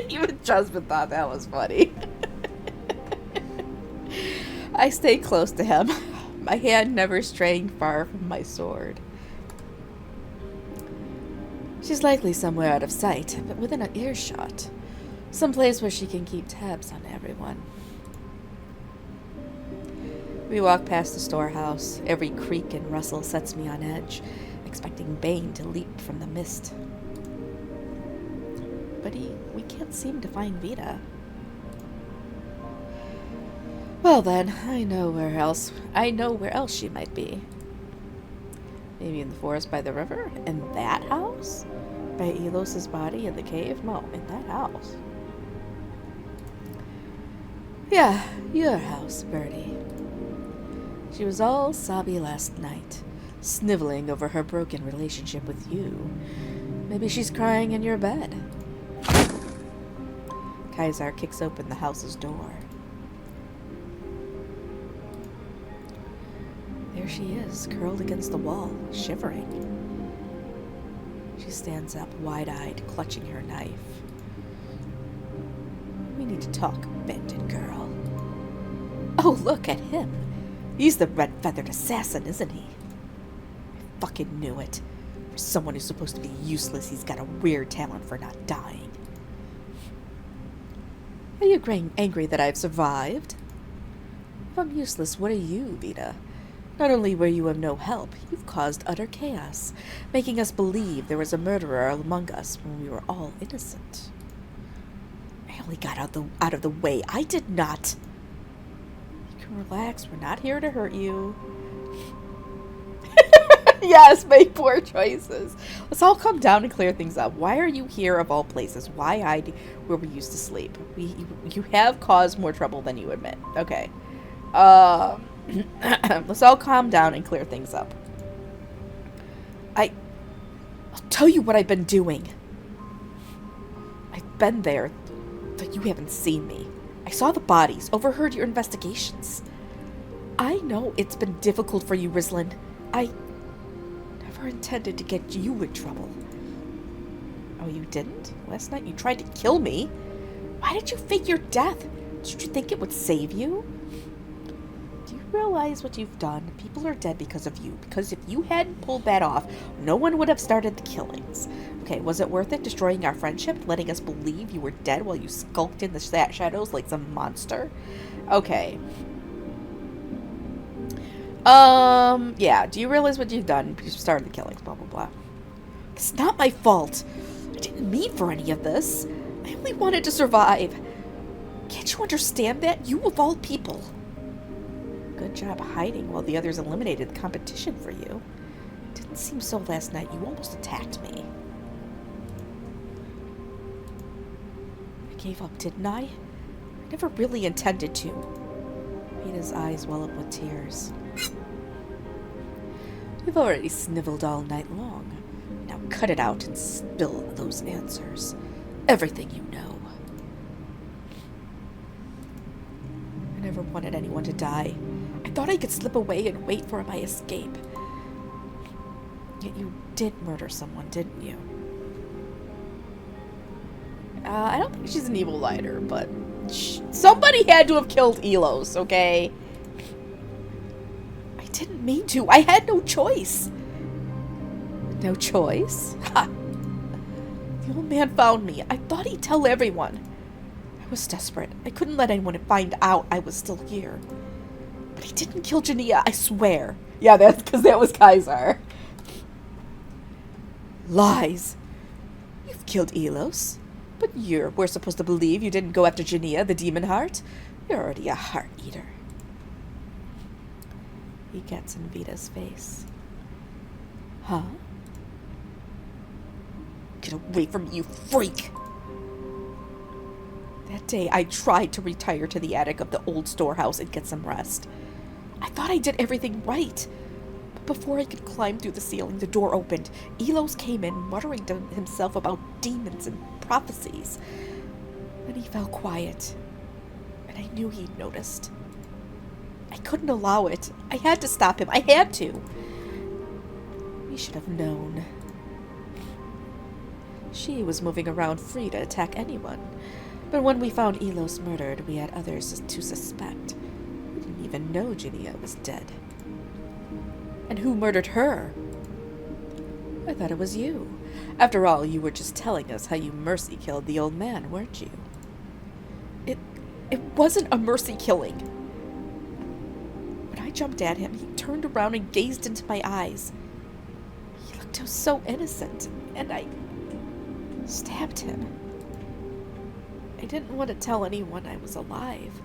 Even Jasmine thought that was funny. I stay close to him, my hand never straying far from my sword. She's likely somewhere out of sight, but within an earshot. Someplace where she can keep tabs on everyone. We walk past the storehouse. Every creak and rustle sets me on edge, expecting Bane to leap from the mist. But we can't seem to find Vita. Well then, I know where else she might be. Maybe in the forest by the river? In that house? By Elos's body in the cave? No, in that house. Yeah, your house, Birdie. She was all sobby last night, sniveling over her broken relationship with you. Maybe she's crying in your bed. Kaisar kicks open the house's door. There she is, curled against the wall, shivering. She stands up, wide-eyed, clutching her knife. We need to talk, bandit girl. Oh, look at him. He's the red-feathered assassin, isn't he? I fucking knew it. For someone who's supposed to be useless, he's got a weird talent for not dying. Are you angry that I've survived? If I'm useless, what are you, Vita? Not only were you of no help, you've caused utter chaos, making us believe there was a murderer among us when we were all innocent. I only got out of the way. I did not. You can relax. We're not here to hurt you. Yes, make poor choices. Let's all come down and clear things up. Why are you here of all places? Why hide where we used to sleep? You have caused more trouble than you admit. Okay. Let's all calm down and clear things up. I'll tell you what I've been doing. I've been there, but you haven't seen me. I saw the bodies, overheard your investigations. I know it's been difficult for you, Rizlin. I never intended to get you in trouble. Oh, you didn't? Last night you tried to kill me. Why did you fake your death? Did you think it would save you? Do you realize what you've done? People are dead because of you. Because if you hadn't pulled that off, no one would have started the killings. Okay, was it worth it destroying our friendship, letting us believe you were dead while you skulked in the shadows like some monster? Okay. Yeah, do you realize what you've done? You started the killings, blah, blah, blah. It's not my fault. I didn't mean for any of this. I only wanted to survive. Can't you understand that? You of all people. Good job hiding while the others eliminated the competition for you. Didn't seem so last night. You almost attacked me. I gave up, didn't I? I never really intended to. Rita's eyes well up with tears. You've already sniveled all night long. Now cut it out and spill those answers. Everything you know. I never wanted anyone to die. I thought I could slip away and wait for my escape. Yet you did murder someone, didn't you? I don't think she's an evil liar, but somebody had to have killed Elos, okay? I didn't mean to. I had no choice. No choice? Ha! The old man found me. I thought he'd tell everyone. I was desperate. I couldn't let anyone find out I was still here. But he didn't kill Jania, I swear. Yeah, that's because that was Kaiser. Lies. You've killed Elos. But we're supposed to believe you didn't go after Jania, the Demonheart. You're already a heart eater. He gets in Vita's face. Huh? Get away from me, you freak! That day, I tried to retire to the attic of the old storehouse and get some rest. I thought I did everything right. But before I could climb through the ceiling, the door opened. Elos came in, muttering to himself about demons and prophecies. Then he fell quiet, and I knew he'd noticed. I couldn't allow it. I had to stop him. I had to. We should have known. She was moving around free to attack anyone. But when we found Elos murdered, we had others to suspect. We didn't even know Jania was dead. And who murdered her? I thought it was you. After all, you were just telling us how you mercy killed the old man, weren't you? It wasn't a mercy killing. When I jumped at him, he turned around and gazed into my eyes. He looked so innocent, and I stabbed him. I didn't want to tell anyone I was alive.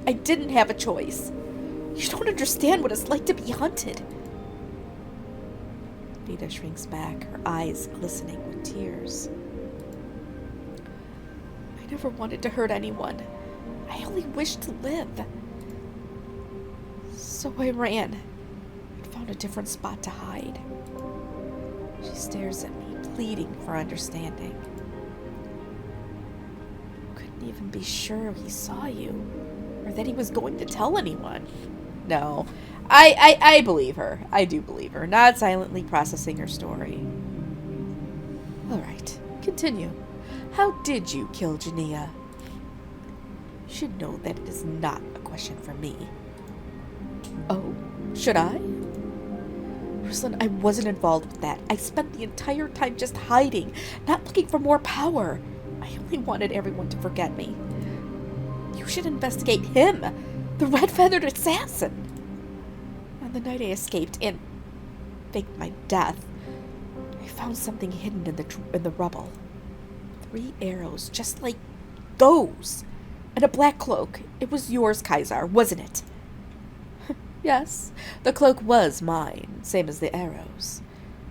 I didn't have a choice. You don't understand what it's like to be hunted. Vita shrinks back, her eyes glistening with tears. I never wanted to hurt anyone. I only wished to live. So I ran and found a different spot to hide. She stares at me, pleading for understanding. Couldn't even be sure he saw you, or that he was going to tell anyone. No, I believe her. I do believe her, not silently processing her story. All right, continue. How did you kill Jania? You should know that it is not a question for me. Oh, should I? Ruslan, I wasn't involved with that. I spent the entire time just hiding, not looking for more power. I only wanted everyone to forget me. You should investigate him, the red-feathered assassin. On the night I escaped and faked my death, I found something hidden in the rubble. 3 arrows, just like those, and a black cloak. It was yours, Kaiser, wasn't it? Yes, the cloak was mine, same as the arrows.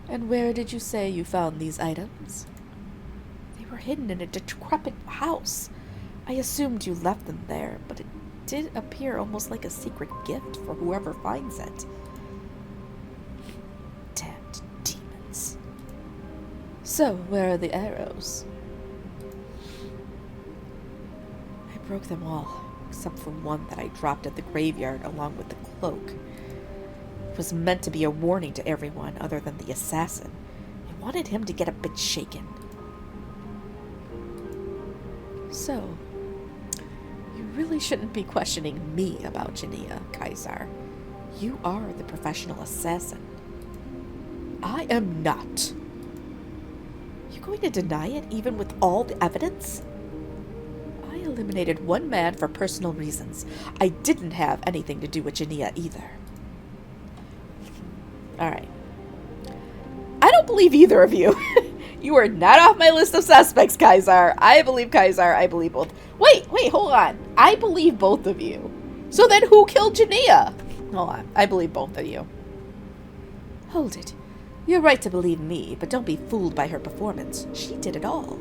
And where did you say you found these items? They were hidden in a decrepit house. I assumed you left them there, but it did appear almost like a secret gift for whoever finds it. Damned demons. So, where are the arrows? I broke them all, except for one that I dropped at the graveyard along with the cloak. It was meant to be a warning to everyone other than the assassin. I wanted him to get a bit shaken. So, you really shouldn't be questioning me about Jania, Kaiser. You are the professional assassin. I am not. You going to deny it even with all the evidence? I eliminated one man for personal reasons. I didn't have anything to do with Jania either. Alright. I don't believe either of you. You are not off my list of suspects, Kaiser. I believe Kaiser. I believe both. Wait, hold on. I believe both of you. So then who killed Jania? Hold on. I believe both of you. Hold it. You're right to believe me, but don't be fooled by her performance. She did it all.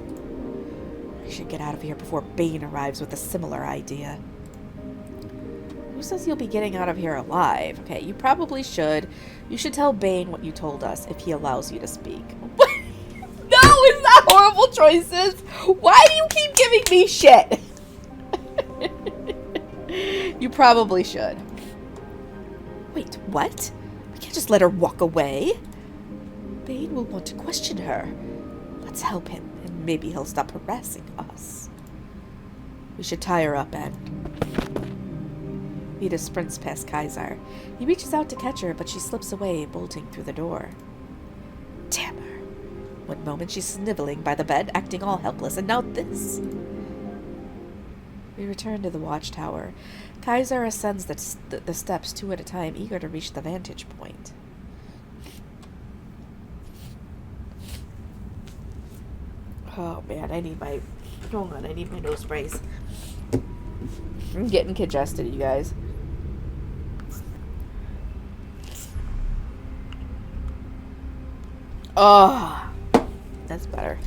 I should get out of here before Bane arrives with a similar idea. Who says you'll be getting out of here alive? Okay, you probably should. You should tell Bane what you told us if he allows you to speak. No, it's not horrible choices. Why do you keep giving me shit? You probably should. Wait, what? We can't just let her walk away. Bane will want to question her. Let's help him, and maybe he'll stop harassing us. We should tie her up, Ed. Vita sprints past Kaiser. He reaches out to catch her, but she slips away, bolting through the door. Damn her. One moment she's sniveling by the bed, acting all helpless, and now this. We return to the watchtower. Kaiser ascends the steps 2 at a time, eager to reach the vantage point. Oh man, I need my nose brace. I'm getting congested, you guys. Oh, that's better.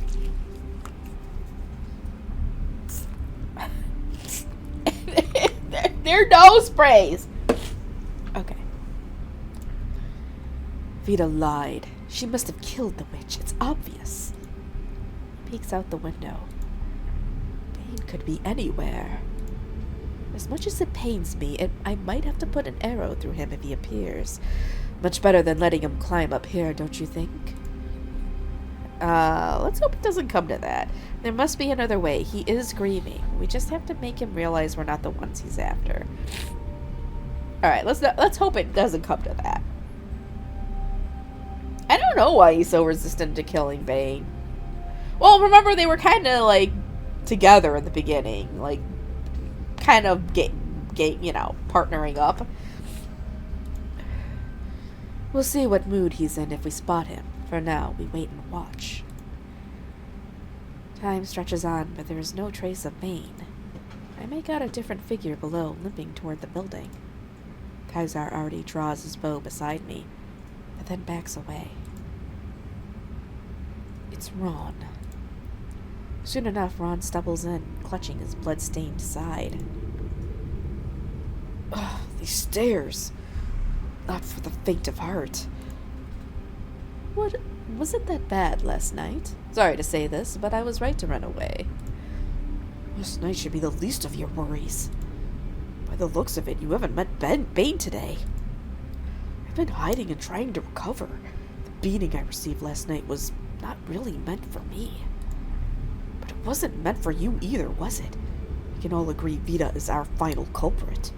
They're nose sprays. Okay. Vita lied. She must have killed the witch. It's obvious. He peeks out the window. Bane could be anywhere. As much as it pains me, I might have to put an arrow through him if he appears. Much better than letting him climb up here, don't you think? Let's hope it doesn't come to that. There must be another way. He is grieving. We just have to make him realize we're not the ones he's after. Alright, let's hope it doesn't come to that. I don't know why he's so resistant to killing Bane. Well, remember they were kind of like together in the beginning, like kind of partnering up. We'll see what mood he's in if we spot him. For now, we wait and watch. Time stretches on, but there is no trace of Bane. I make out a different figure below, limping toward the building. Kaiser already draws his bow beside me, but then backs away. It's Ron. Soon enough, Ron stumbles in, clutching his blood-stained side. Ugh, these stairs. Not for the faint of heart. What? Was it that bad last night? Sorry to say this, but I was right to run away. Last night should be the least of your worries. By the looks of it, you haven't met Bane today. I've been hiding and trying to recover. The beating I received last night was not really meant for me. But it wasn't meant for you either, was it? We can all agree Vita is our final culprit.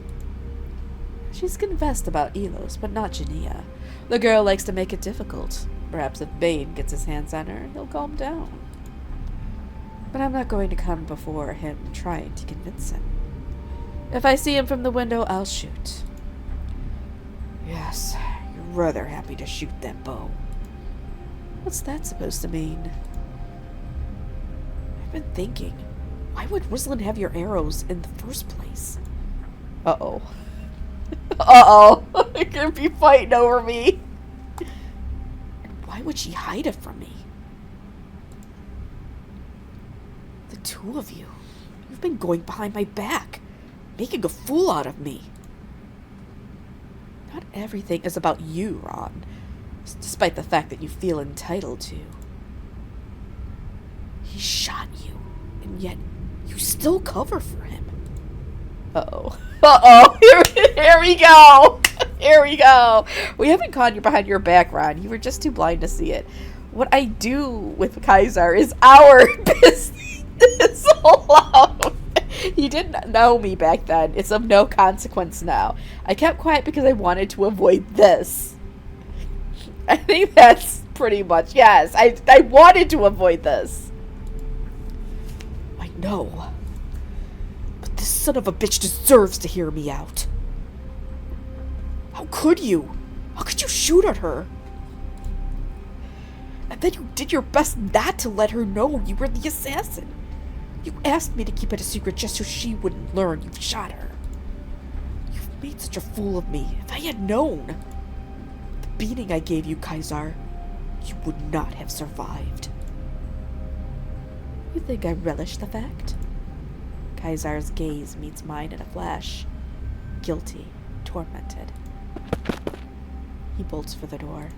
She's confessed about Elos, but not Jania. The girl likes to make it difficult. Perhaps if Bane gets his hands on her, he'll calm down. But I'm not going to come before him trying to convince him. If I see him from the window, I'll shoot. Yes, you're rather happy to shoot that bow. What's that supposed to mean? I've been thinking, why would Ruslan have your arrows in the first place? Uh-oh. Uh-oh. They're gonna be fighting over me. And why would she hide it from me? The two of you. You've been going behind my back, making a fool out of me. Not everything is about you, Ron, despite the fact that you feel entitled to. He shot you, and yet you still cover for him. Uh-oh. Uh-oh. Here we go. Here we go. We haven't caught you behind your back, Ron. You were just too blind to see it. What I do with Kaiser is our business alone. You didn't know me back then. It's of no consequence now. I kept quiet because I wanted to avoid this. I think that's pretty much, yes. I wanted to avoid this. I know. But this son of a bitch deserves to hear me out. How could you? How could you shoot at her? And then you did your best not to let her know you were the assassin. You asked me to keep it a secret just so she wouldn't learn you've shot her. You've made such a fool of me. If I had known the beating I gave you, Kaiser, you would not have survived. You think I relish the fact? Kaiser's gaze meets mine in a flash. Guilty, tormented. He bolts for the door.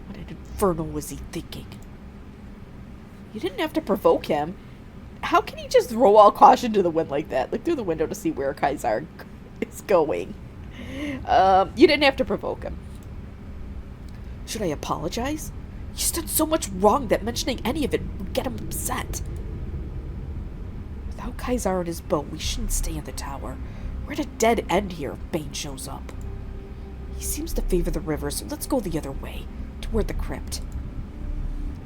What an infernal was he thinking? You didn't have to provoke him. How can he just throw all caution to the wind like that? Look through the window to see where Kaiser is going. You didn't have to provoke him. Should I apologize? He's done so much wrong that mentioning any of it would get him upset. Without Kaiser and his bow, we shouldn't stay in the tower. We're at a dead end here if Bane shows up. He seems to favor the river, so let's go the other way, toward the crypt.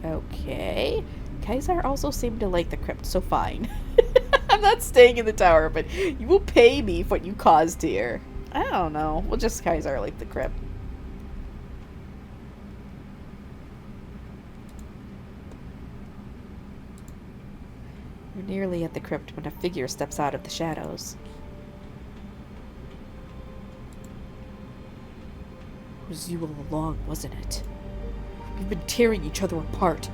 Okay. Kaiser also seemed to like the crypt, so fine. I'm not staying in the tower, but you will pay me for what you caused here. I don't know. We'll just Kaiser like the crypt. We're nearly at the crypt when a figure steps out of the shadows. It was you all along, wasn't it? We've been tearing each other apart.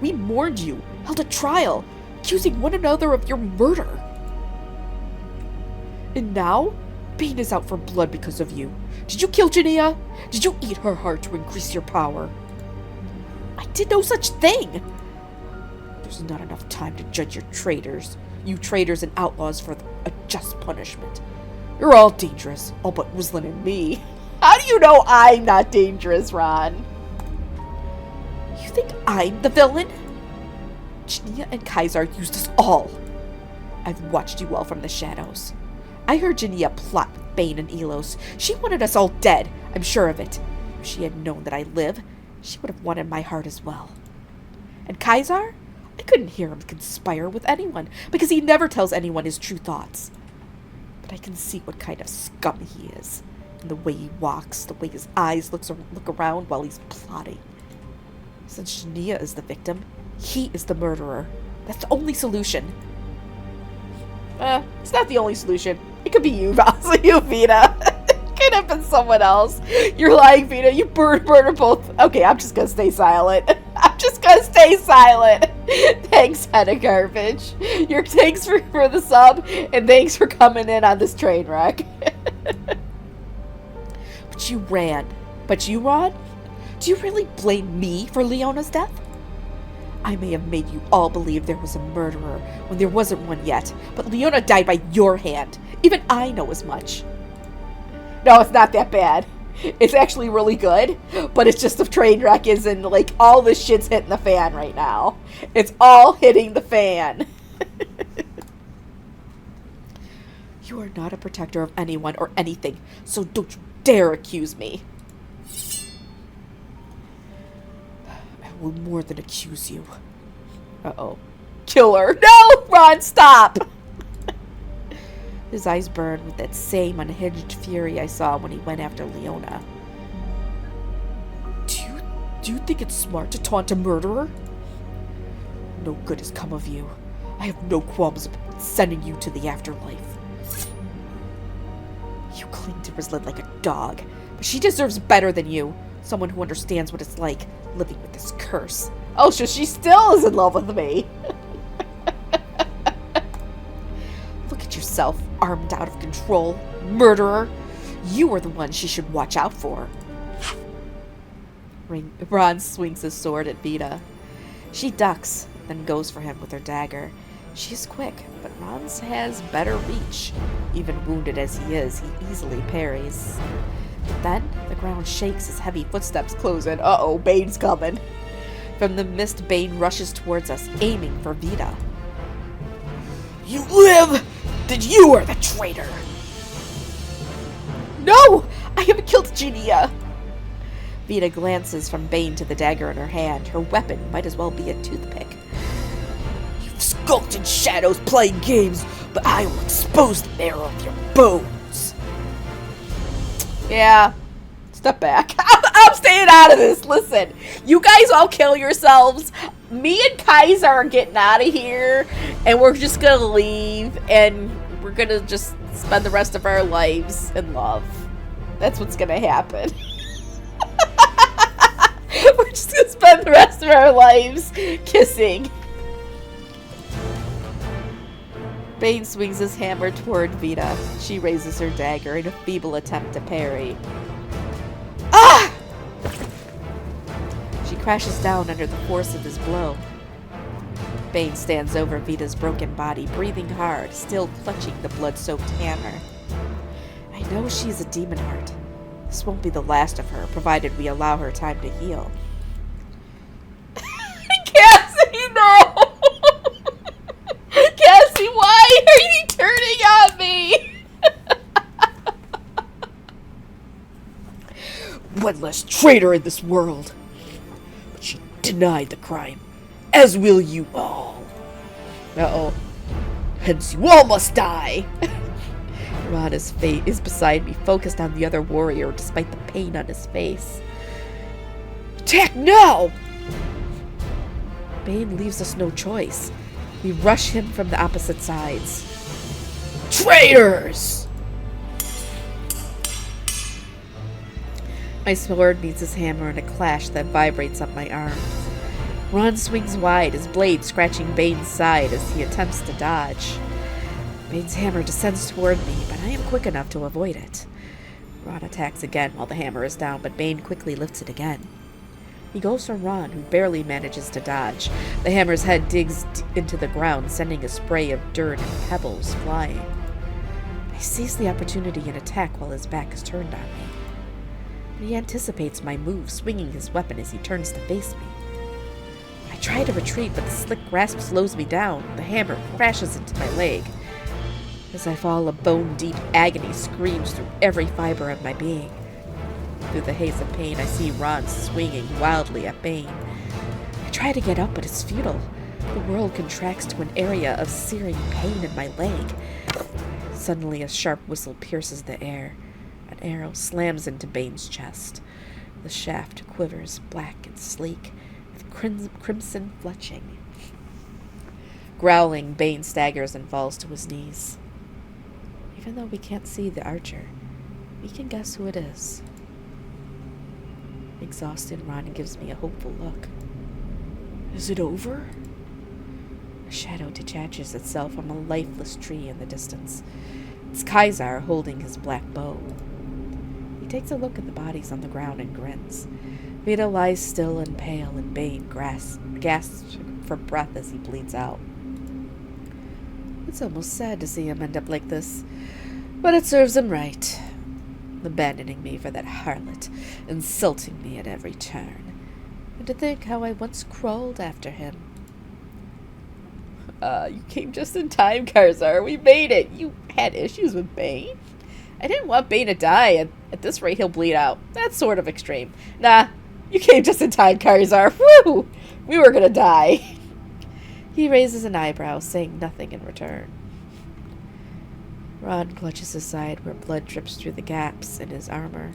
We mourned you, held a trial, accusing one another of your murder. And now, Bane is out for blood because of you. Did you kill Jania? Did you eat her heart to increase your power? I did no such thing. There's not enough time to judge you traitors and outlaws for a just punishment. You're all dangerous, all but Ruslan and me. How do you know I'm not dangerous, Ron? You think I'm the villain? Jania and Kaiser used us all. I've watched you all from the shadows. I heard Jania plot with Bane and Elos. She wanted us all dead, I'm sure of it. If she had known that I live, she would have wanted my heart as well. And Kaiser? I couldn't hear him conspire with anyone, because he never tells anyone his true thoughts. But I can see what kind of scum he is, and the way he walks, the way his eyes look around while he's plotting. Since Jania is the victim, he is the murderer. That's the only solution. It's not the only solution. It could be you, Vasily, you, Vita. It could have been someone else. You're lying, Vita. You murder both. Okay, I'm just gonna stay silent. I'm just gonna stay silent. Thanks, Head of Garbage. Thanks for the sub, and thanks for coming in on this train wreck. But you ran. But you, Ron? Do you really blame me for Leona's death? I may have made you all believe there was a murderer when there wasn't one yet, but Leona died by your hand. Even I know as much. No, it's not that bad. It's actually really good, but it's just the train wreck is and like all this shit's hitting the fan right now. It's all hitting the fan. You are not a protector of anyone or anything, so don't you dare accuse me. I will more than accuse you. Uh-oh. Kill her. No! Ron, stop! His eyes burned with that same unhinged fury I saw when he went after Leona. Do you think it's smart to taunt a murderer? No good has come of you. I have no qualms about sending you to the afterlife. You cling to Rizlin like a dog, but she deserves better than you. Someone who understands what it's like living with this curse. Oh, so she still is in love with me. Look at yourself, armed out of control. Murderer. You are the one she should watch out for. Ron swings his sword at Vita. She ducks, then goes for him with her dagger. She's quick, but Ron's has better reach. Even wounded as he is, he easily parries. But then, the ground shakes as heavy footsteps close in. Uh-oh, Bane's coming. From the mist, Bane rushes towards us, aiming for Vita. You live! Then you are the traitor! No! I haven't killed Genia! Vita glances from Bane to the dagger in her hand. Her weapon might as well be a toothpick. You've skulked in shadows playing games, but I will expose the marrow of your bones. Yeah. Step back. I'm staying out of this. Listen, you guys all kill yourselves. Me and Kaiser are getting out of here, and we're just going to leave, and we're going to just spend the rest of our lives in love. That's what's going to happen. We're just gonna spend the rest of our lives kissing. Bane swings his hammer toward Vita. She raises her dagger in a feeble attempt to parry. Ah! She crashes down under the force of his blow. Bane stands over Vita's broken body, breathing hard, still clutching the blood-soaked hammer. I know she's a Demonheart. This won't be the last of her, provided we allow her time to heal. Cassie, no! Cassie, why are you turning on me? One less traitor in this world. But she denied the crime, as will you all. Uh-oh. Hence you all must die. Rana's fate is beside me, focused on the other warrior despite the pain on his face. Attack now! Bane leaves us no choice. We rush him from the opposite sides. Traitors! My sword meets his hammer in a clash that vibrates up my arms. Ron swings wide, his blade scratching Bane's side as he attempts to dodge. Bane's hammer descends toward me, but I am quick enough to avoid it. Ron attacks again while the hammer is down, but Bane quickly lifts it again. He goes for Ron, who barely manages to dodge. The hammer's head digs into the ground, sending a spray of dirt and pebbles flying. I seize the opportunity and attack while his back is turned on me. He anticipates my move, swinging his weapon as he turns to face me. I try to retreat, but the slick grasp slows me down. The hammer crashes into my leg. As I fall, a bone-deep agony screams through every fiber of my being. Through the haze of pain, I see Ron swinging wildly at Bane. I try to get up, but it's futile. The world contracts to an area of searing pain in my leg. Suddenly, a sharp whistle pierces the air. An arrow slams into Bane's chest. The shaft quivers, black and sleek, with crimson fletching. Growling, Bane staggers and falls to his knees. Even though we can't see the archer, we can guess who it is. Exhausted, Ron gives me a hopeful look. Is it over? A shadow detaches itself from a lifeless tree in the distance. It's Kaiser holding his black bow. He takes a look at the bodies on the ground and grins. Vita lies still and pale, and Bane gasps for breath as he bleeds out. It's almost sad to see him end up like this, but it serves him right. Abandoning me for that harlot, insulting me at every turn. And to think how I once crawled after him. You came just in time, Karzar. We made it. You had issues with Bane? I didn't want Bane to die. At this rate, he'll bleed out. That's sort of extreme. Nah, you came just in time, Karzar. Woo! We were gonna die. He raises an eyebrow, saying nothing in return. Ron clutches his side where blood drips through the gaps in his armor.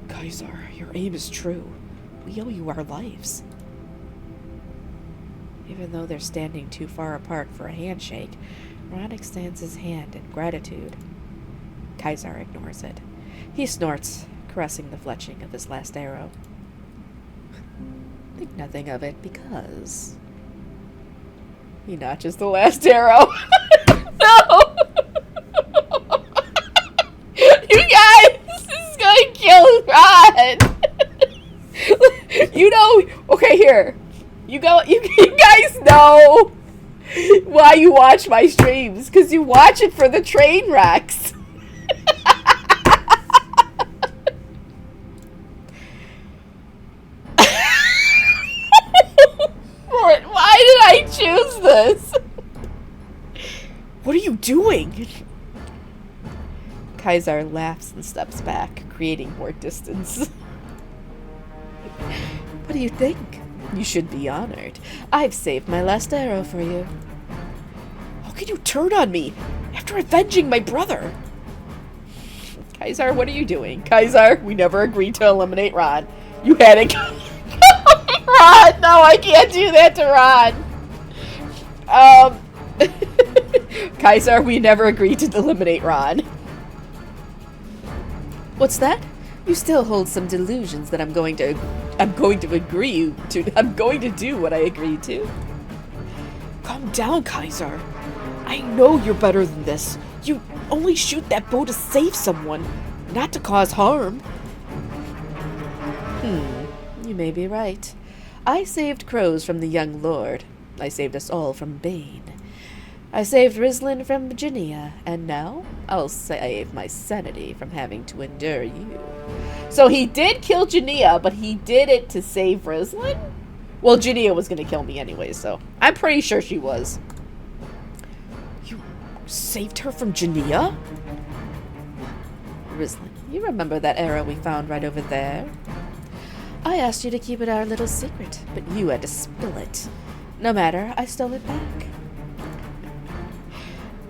Kaiser, your aim is true. We owe you our lives. Even though they're standing too far apart for a handshake, Ron extends his hand in gratitude. Kaiser ignores it. He snorts, caressing the fletching of his last arrow. Think nothing of it because he notches the last arrow. No! You guys, this is gonna kill Ron. You know, okay, here. You guys know why you watch my streams, because you watch it for the train wrecks. Why did I choose this? What are you doing? Kaiser laughs and steps back, creating more distance. What do you think? You should be honored. I've saved my last arrow for you. How can you turn on me after avenging my brother? Kaiser, what are you doing? Kaiser, we never agreed to eliminate Ron. You had it. Ron, no, I can't do that to Ron. Kaiser, we never agreed to eliminate Ron. What's that? You still hold some delusions that I'm going to do what I agreed to. Calm down, Kaiser. I know you're better than this. You only shoot that bow to save someone, not to cause harm. You may be right. I saved crows from the young lord. I saved us all from Bane. I saved Rislin from Virginia, and now I'll save my sanity from having to endure you. So he did kill Jania, but he did it to save Rislin? Well, Jania was going to kill me anyway, so I'm pretty sure she was. You saved her from Jania? Rislin, you remember that arrow we found right over there? I asked you to keep it our little secret, but you had to spill it. No matter, I stole it back.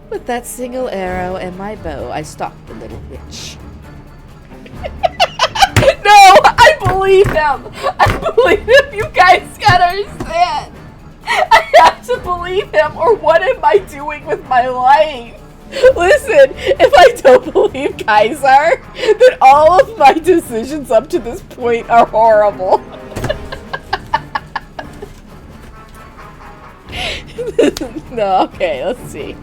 With that single arrow and my bow, I stalked the little witch. No! I believe him! I believe him! You guys gotta understand! I have to believe him, or what am I doing with my life? Listen, if I don't believe Kaiser, then all of my decisions up to this point are horrible. No, okay, let's see.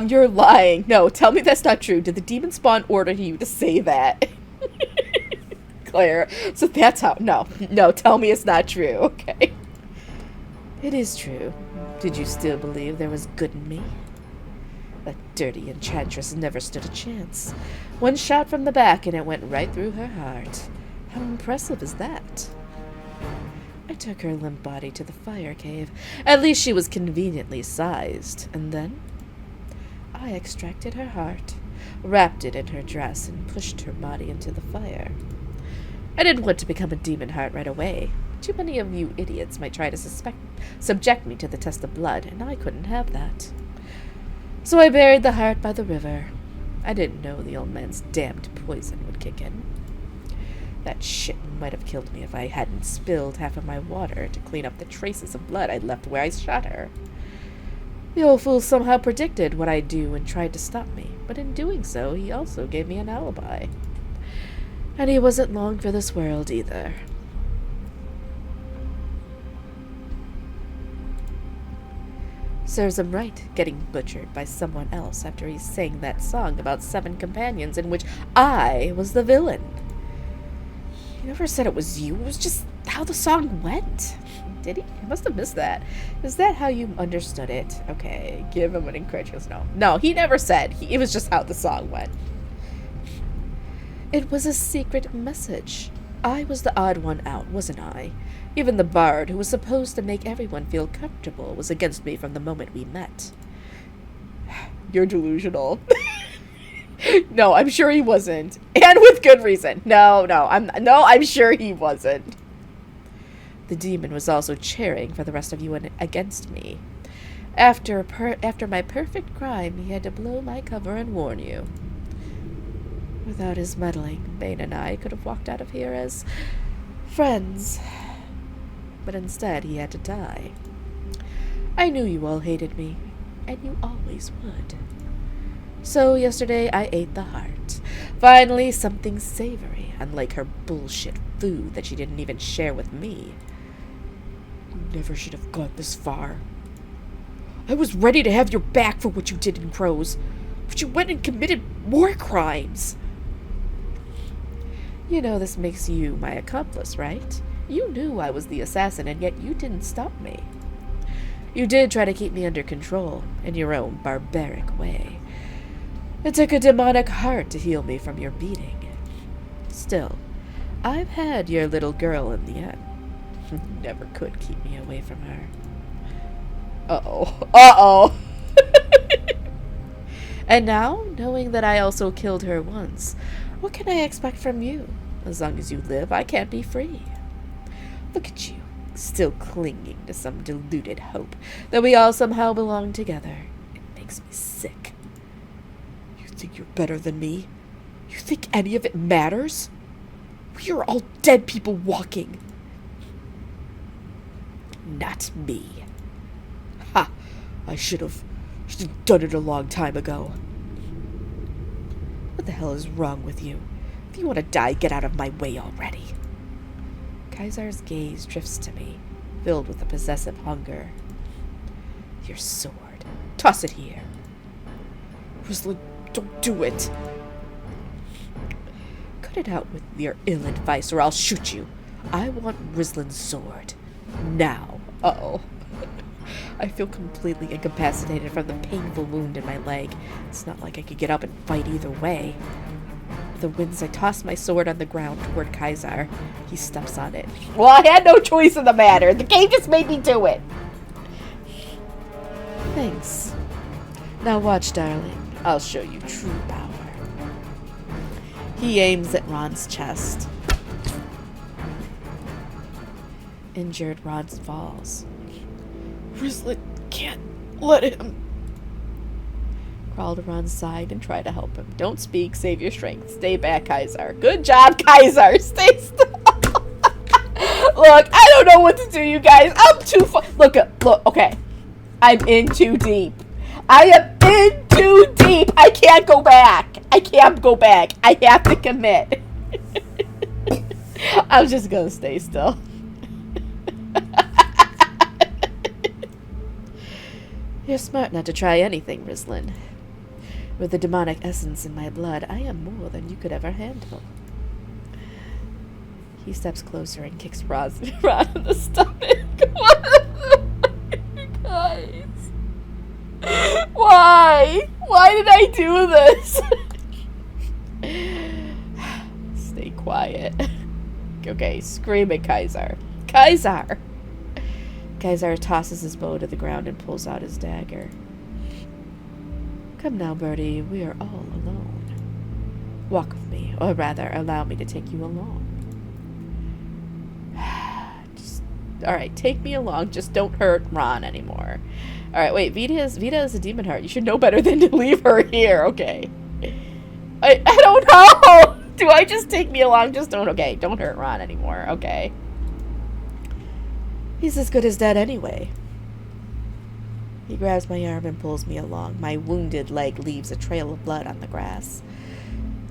You're lying. No, tell me that's not true. Did the demon spawn order you to say that? Claire, so that's how... No, tell me it's not true, okay? It is true. Did you still believe there was good in me? That dirty enchantress never stood a chance. One shot from the back and it went right through her heart. How impressive is that? I took her limp body to the fire cave. At least she was conveniently sized. And then I extracted her heart, wrapped it in her dress, and pushed her body into the fire. I didn't want to become a Demonheart right away. Too many of you idiots might try to subject me to the test of blood, and I couldn't have that. So I buried the heart by the river. I didn't know the old man's damned poison would kick in. That shit might have killed me if I hadn't spilled half of my water to clean up the traces of blood I'd left where I shot her. The old fool somehow predicted what I'd do and tried to stop me, but in doing so, he also gave me an alibi. And he wasn't long for this world either. Serves him right, getting butchered by someone else after he sang that song about 7 companions in which I was the villain. He never said it was you, it was just how the song went. Did he? I must have missed that. Is that how you understood it? Okay, give him an incredulous no. No, he never said. It was just how the song went. It was a secret message. I was the odd one out, wasn't I? Even the bard, who was supposed to make everyone feel comfortable, was against me from the moment we met. You're delusional. No, I'm sure he wasn't. And with good reason. No, I'm sure he wasn't. The demon was also cheering for the rest of you against me. After my perfect crime, he had to blow my cover and warn you. Without his meddling, Bane and I could have walked out of here as friends. But instead, he had to die. I knew you all hated me, and you always would. So yesterday, I ate the heart. Finally, something savory, unlike her bullshit food that she didn't even share with me. You never should have gone this far. I was ready to have your back for what you did in Crows, but you went and committed more crimes. You know this makes you my accomplice, right? You knew I was the assassin, and yet you didn't stop me. You did try to keep me under control, in your own barbaric way. It took a demonic heart to heal me from your beating. Still, I've had your little girl in the end. You never could keep me away from her. Uh-oh. And now, knowing that I also killed her once, what can I expect from you? As long as you live, I can't be free. Look at you, still clinging to some deluded hope that we all somehow belong together. It makes me sick. You think you're better than me? You think any of it matters? We are all dead people walking. Not me. Ha! I should have done it a long time ago. What the hell is wrong with you? If you want to die, get out of my way already. Kaisar's gaze drifts to me, filled with a possessive hunger. Your sword. Toss it here. Ruslan, don't do it. Cut it out with your ill advice, or I'll shoot you. I want Ruslan's sword. Now. Uh-oh. I feel completely incapacitated from the painful wound in my leg. It's not like I could get up and fight either way. With the winds, I toss my sword on the ground toward Kaisar. He steps on it. Well, I had no choice in the matter. The game just made me do it. Thanks. Now watch, darling. I'll show you true power. He aims at Ron's chest. Injured, Ron falls. Ruslan can't let him. Crawl to Ron's side and try to help him. Don't speak, save your strength. Stay back, Kaisar. Good job, Kaisar. Stay still. Look, I don't know what to do, you guys. I'm too far. Look, okay. I'm in too deep. I am in too deep. I can't go back. I can't go back. I have to commit. I'm just gonna stay still. You're smart not to try anything, Ruslan. With the demonic essence in my blood, I am more than you could ever handle. He steps closer and kicks Ron in the stomach. Guys. Why? Why did I do this? Stay quiet. Okay, scream at Kaisar. Kaisar! Kaisar tosses his bow to the ground and pulls out his dagger. Come now, Birdie, we are all alone. Walk with me, or rather, allow me to take you along. Alright, take me along, just don't hurt Ron anymore. Alright, wait, Vita is a Demonheart. You should know better than to leave her here, okay. I don't know! Do I just take me along? Just don't hurt Ron anymore, okay. He's as good as dead anyway. He grabs my arm and pulls me along. My wounded leg leaves a trail of blood on the grass.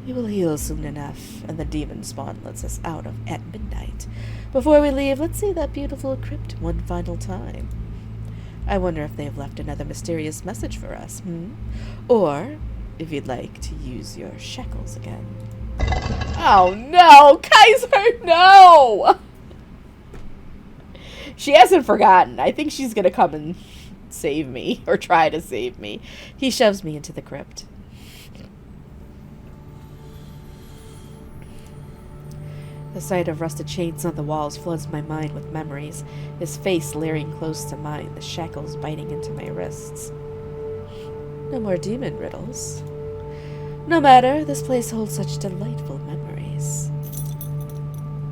He will heal soon enough, and the demon spawn lets us out at midnight. Before we leave, let's see that beautiful crypt one final time. I wonder if they've left another mysterious message for us, Or if you'd like to use your shackles again. Oh no! Kaisar, no! She hasn't forgotten. I think she's gonna come and save me, or try to save me. He shoves me into the crypt. The sight of rusted chains on the walls floods my mind with memories, his face leering close to mine, the shackles biting into my wrists. No more demon riddles. No matter, this place holds such delightful memories.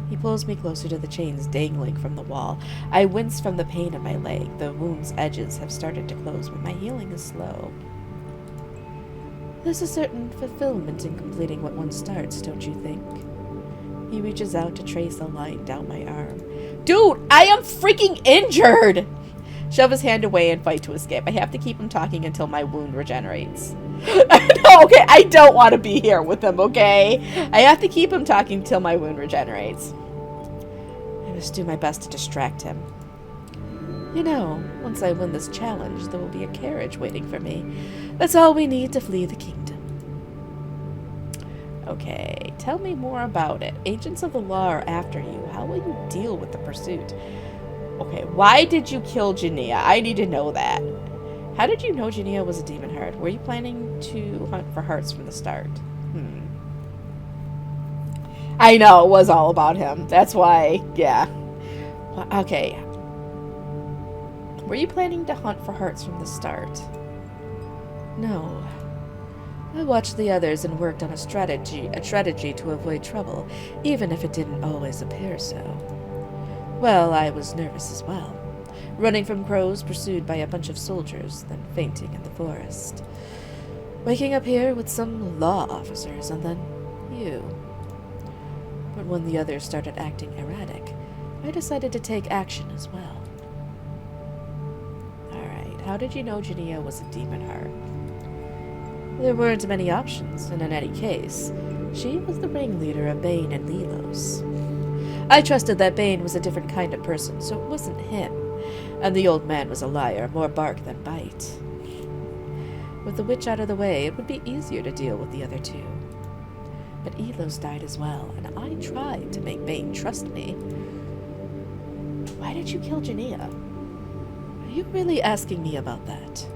He pulls me closer to the chains dangling from the wall. I wince from the pain in my leg. The wound's edges have started to close, but my healing is slow. There's a certain fulfillment in completing what one starts, don't you think? He reaches out to trace a line down my arm. Dude, I am freaking injured! Shove his hand away and fight to escape. I have to keep him talking until my wound regenerates. No, okay, I don't want to be here with him, okay? I have to keep him talking till my wound regenerates. I must do my best to distract him. You know, once I win this challenge, there will be a carriage waiting for me. That's all we need to flee the kingdom. Okay, tell me more about it. Agents of the law are after you. How will you deal with the pursuit? Okay, why did you kill Jania? I need to know that. How did you know Jania was a Demonheart? Were you planning to hunt for hearts from the start? I know, it was all about him. That's why, yeah. Okay. Were you planning to hunt for hearts from the start? No. I watched the others and worked on a strategy to avoid trouble, even if it didn't always appear so. Well, I was nervous as well. Running from crows pursued by a bunch of soldiers, then fainting in the forest. Waking up here with some law officers, and then you. But when the others started acting erratic, I decided to take action as well. Alright, how did you know Jania was a Demonheart? There weren't many options, and in any case, she was the ringleader of Bane and Lelos. I trusted that Bane was a different kind of person, so it wasn't him, and the old man was a liar, more bark than bite. With the witch out of the way, it would be easier to deal with the other two. But Elos died as well, and I tried to make Bane trust me. Why did you kill Jania? Are you really asking me about that?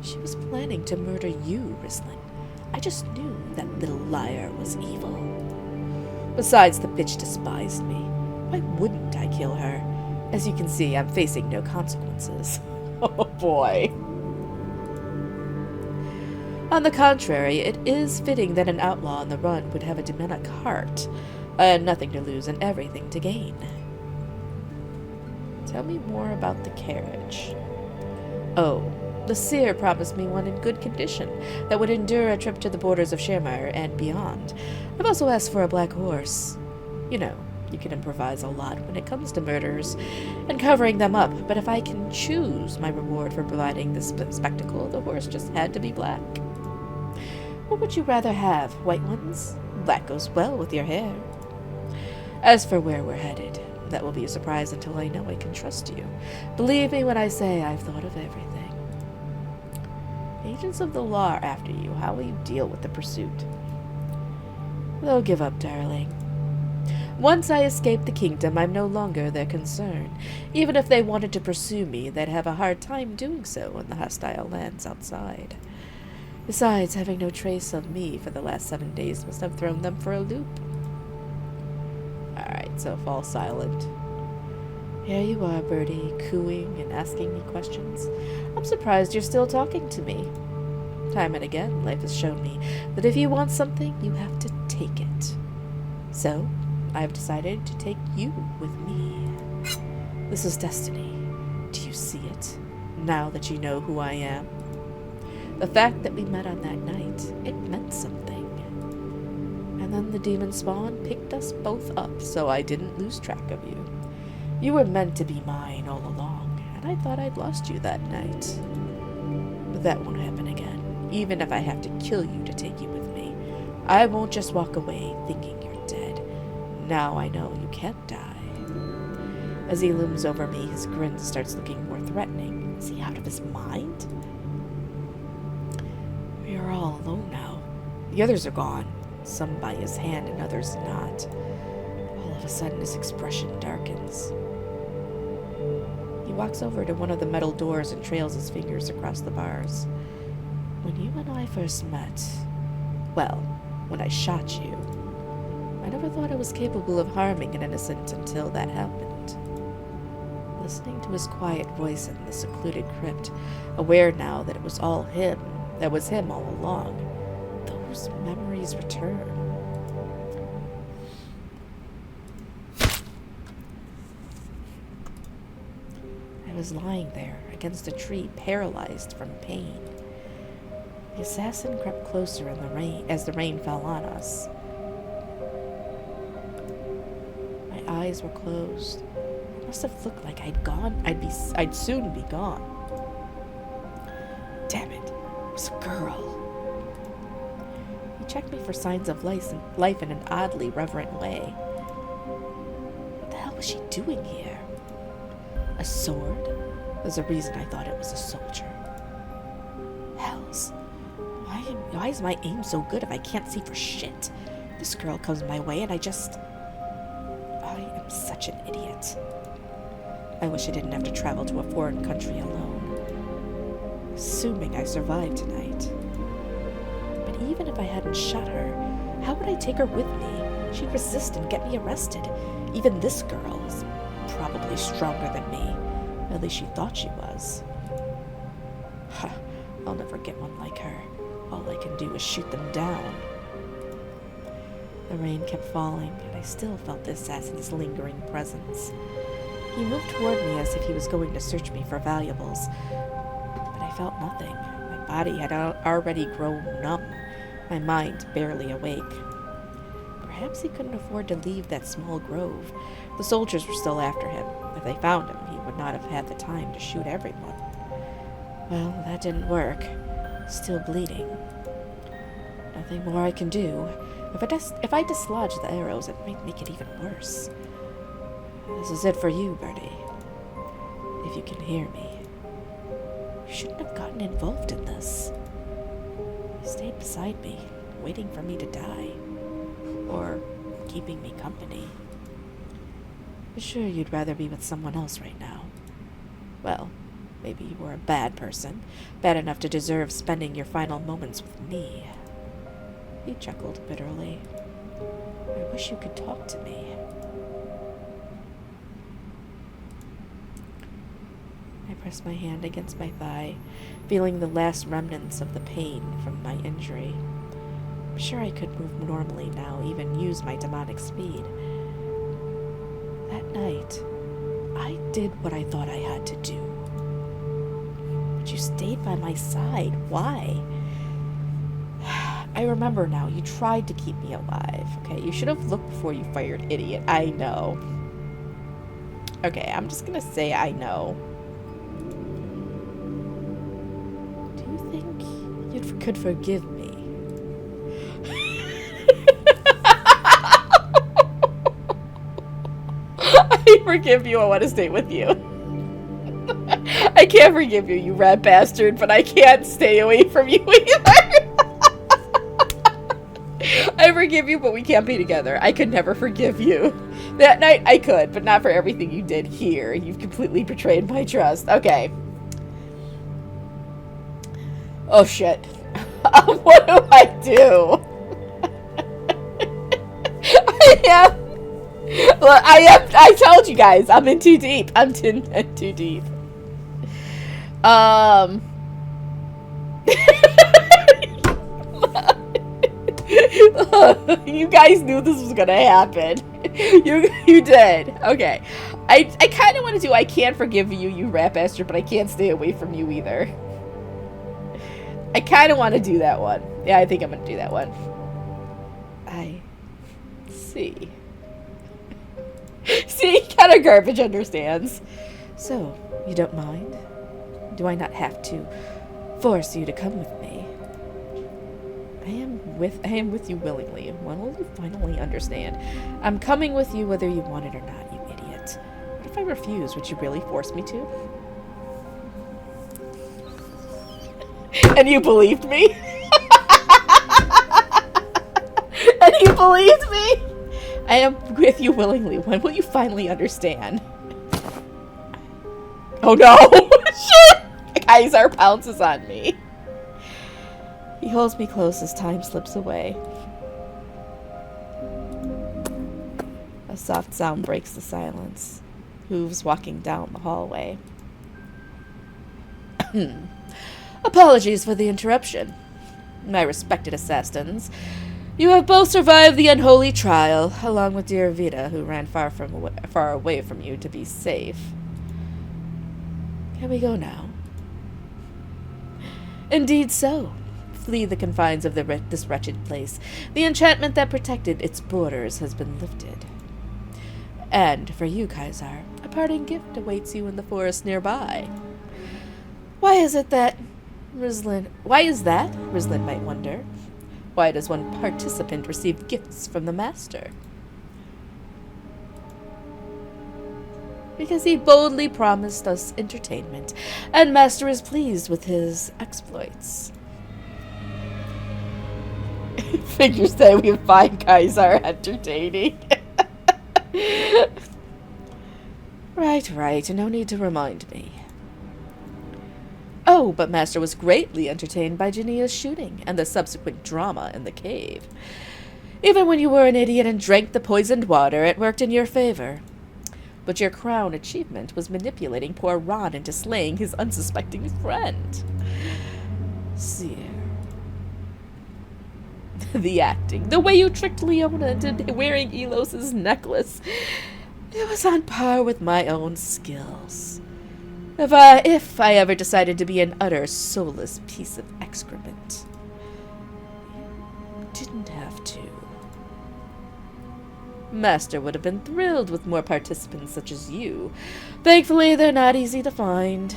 She was planning to murder you, Rislin. I just knew that little liar was evil. Besides, the bitch despised me. Why wouldn't I kill her? As you can see, I'm facing no consequences. Oh boy. On the contrary, it is fitting that an outlaw on the run would have a demonic heart, and nothing to lose and everything to gain. Tell me more about the carriage. Oh, the seer promised me one in good condition that would endure a trip to the borders of Shermire and beyond. I've also asked for a black horse. You know, you can improvise a lot when it comes to murders and covering them up, but if I can choose my reward for providing this spectacle, the horse just had to be black. What would you rather have, white ones? Black goes well with your hair. As for where we're headed, that will be a surprise until I know I can trust you. Believe me when I say I've thought of everything. Agents of the law are after you. How will you deal with the pursuit? They'll give up, darling. Once I escape the kingdom, I'm no longer their concern. Even if they wanted to pursue me, they'd have a hard time doing so in the hostile lands outside. Besides, having no trace of me for the last 7 days must have thrown them for a loop. Alright, so fall silent. Here you are, Birdie, cooing and asking me questions. I'm surprised you're still talking to me. Time and again, life has shown me that if you want something, you have to take it. So, I've decided to take you with me. This is destiny. Do you see it? Now that you know who I am? The fact that we met on that night, it meant something. And then the demon spawn picked us both up, so I didn't lose track of you. You were meant to be mine all along, and I thought I'd lost you that night. But that won't happen again, even if I have to kill you to take you with me. I won't just walk away thinking you're dead. Now I know you can't die. As he looms over me, his grin starts looking more threatening. Is he out of his mind? We are all alone now. The others are gone. Some by his hand and others not. All of a sudden his expression darkens. He walks over to one of the metal doors and trails his fingers across the bars. When you and I first met, well, when I shot you, I never thought I was capable of harming an innocent until that happened. Listening to his quiet voice in the secluded crypt, aware now that it was all him, that was him all along, those memories return. I was lying there against a tree, paralyzed from pain. The assassin crept closer in the rain as the rain fell on us. My eyes were closed. It must have looked like I'd soon be gone. Damn it, it was a girl. He checked me for signs of life in an oddly reverent way. What the hell was she doing here? A sword? There's a reason I thought it was a soldier. Hells. Why is my aim so good if I can't see for shit? This girl comes my way and I am such an idiot. I wish I didn't have to travel to a foreign country alone. Assuming I survived tonight. But even if I hadn't shot her, how would I take her with me? She'd resist and get me arrested. Even this girl is probably stronger than me. At least she thought she was. I'll never get one like her. All I can do is shoot them down. The rain kept falling, and I still felt the assassin's lingering presence. He moved toward me as if he was going to search me for valuables, but I felt nothing. My body had already grown numb, my mind barely awake. Perhaps he couldn't afford to leave that small grove. The soldiers were still after him. If they found him, he would not have had the time to shoot everyone. Well, that didn't work. Still bleeding. Nothing more I can do. If I dislodge the arrows, it might make it even worse. This is it for you, Birdie. If you can hear me. You shouldn't have gotten involved in this. You stayed beside me, waiting for me to die. Or keeping me company. I'm sure you'd rather be with someone else right now. Well, maybe you were a bad person, bad enough to deserve spending your final moments with me. He chuckled bitterly. I wish you could talk to me. I pressed my hand against my thigh, feeling the last remnants of the pain from my injury. I'm sure I could move normally now, even use my demonic speed. That night, I did what I thought I had to do. But you stayed by my side. Why? I remember now, you tried to keep me alive. Okay, you should have looked before you fired, idiot. I know. Okay, I'm just gonna say I know. Do you think you could forgive me? I forgive you. I want to stay with you. I can't forgive you, you rat bastard, but I can't stay away from you either. I forgive you, but we can't be together. I could never forgive you. That night, I could, but not for everything you did here. You've completely betrayed my trust. Okay. Oh, shit. What do I do? I told you guys, I'm in too deep. I'm in too deep. You guys knew this was gonna happen. You did. Okay. I kind of want to do I can't forgive you, you rat bastard, but I can't stay away from you either. I kind of want to do that one. Yeah, I think I'm gonna do that one. I see. See, kind of garbage understands. So, you don't mind? Do I not have to force you to come with me? I am with you willingly. When will you finally understand? I'm coming with you whether you want it or not, you idiot. What if I refuse? Would you really force me to? And you believed me? And you believed me? I am with you willingly. When will you finally understand? Oh no! Shit! Kaiser pounces on me. He holds me close as time slips away. A soft sound breaks the silence. Hooves walking down the hallway. Apologies for the interruption. My respected assassins, you have both survived the unholy trial, along with dear Vita, who ran far away from you to be safe. Can we go now? Indeed so. Flee the confines of this wretched place. The enchantment that protected its borders has been lifted. And for you, Kaisar, a parting gift awaits you in the forest nearby. Why is that, Rizlin might wonder. Why does one participant receive gifts from the master? Because he boldly promised us entertainment, and master is pleased with his exploits. Figures that we find Kaisar entertaining. Right, no need to remind me. Oh, but master was greatly entertained by Jania's shooting and the subsequent drama in the cave. Even when you were an idiot and drank the poisoned water, it worked in your favor. But your crown achievement was manipulating poor Ron into slaying his unsuspecting friend. Seer. The acting, the way you tricked Leona into wearing Elos's necklace, it was on par with my own skills. If I ever decided to be an utter, soulless piece of excrement, you didn't have to. Master would have been thrilled with more participants such as you. Thankfully, they're not easy to find.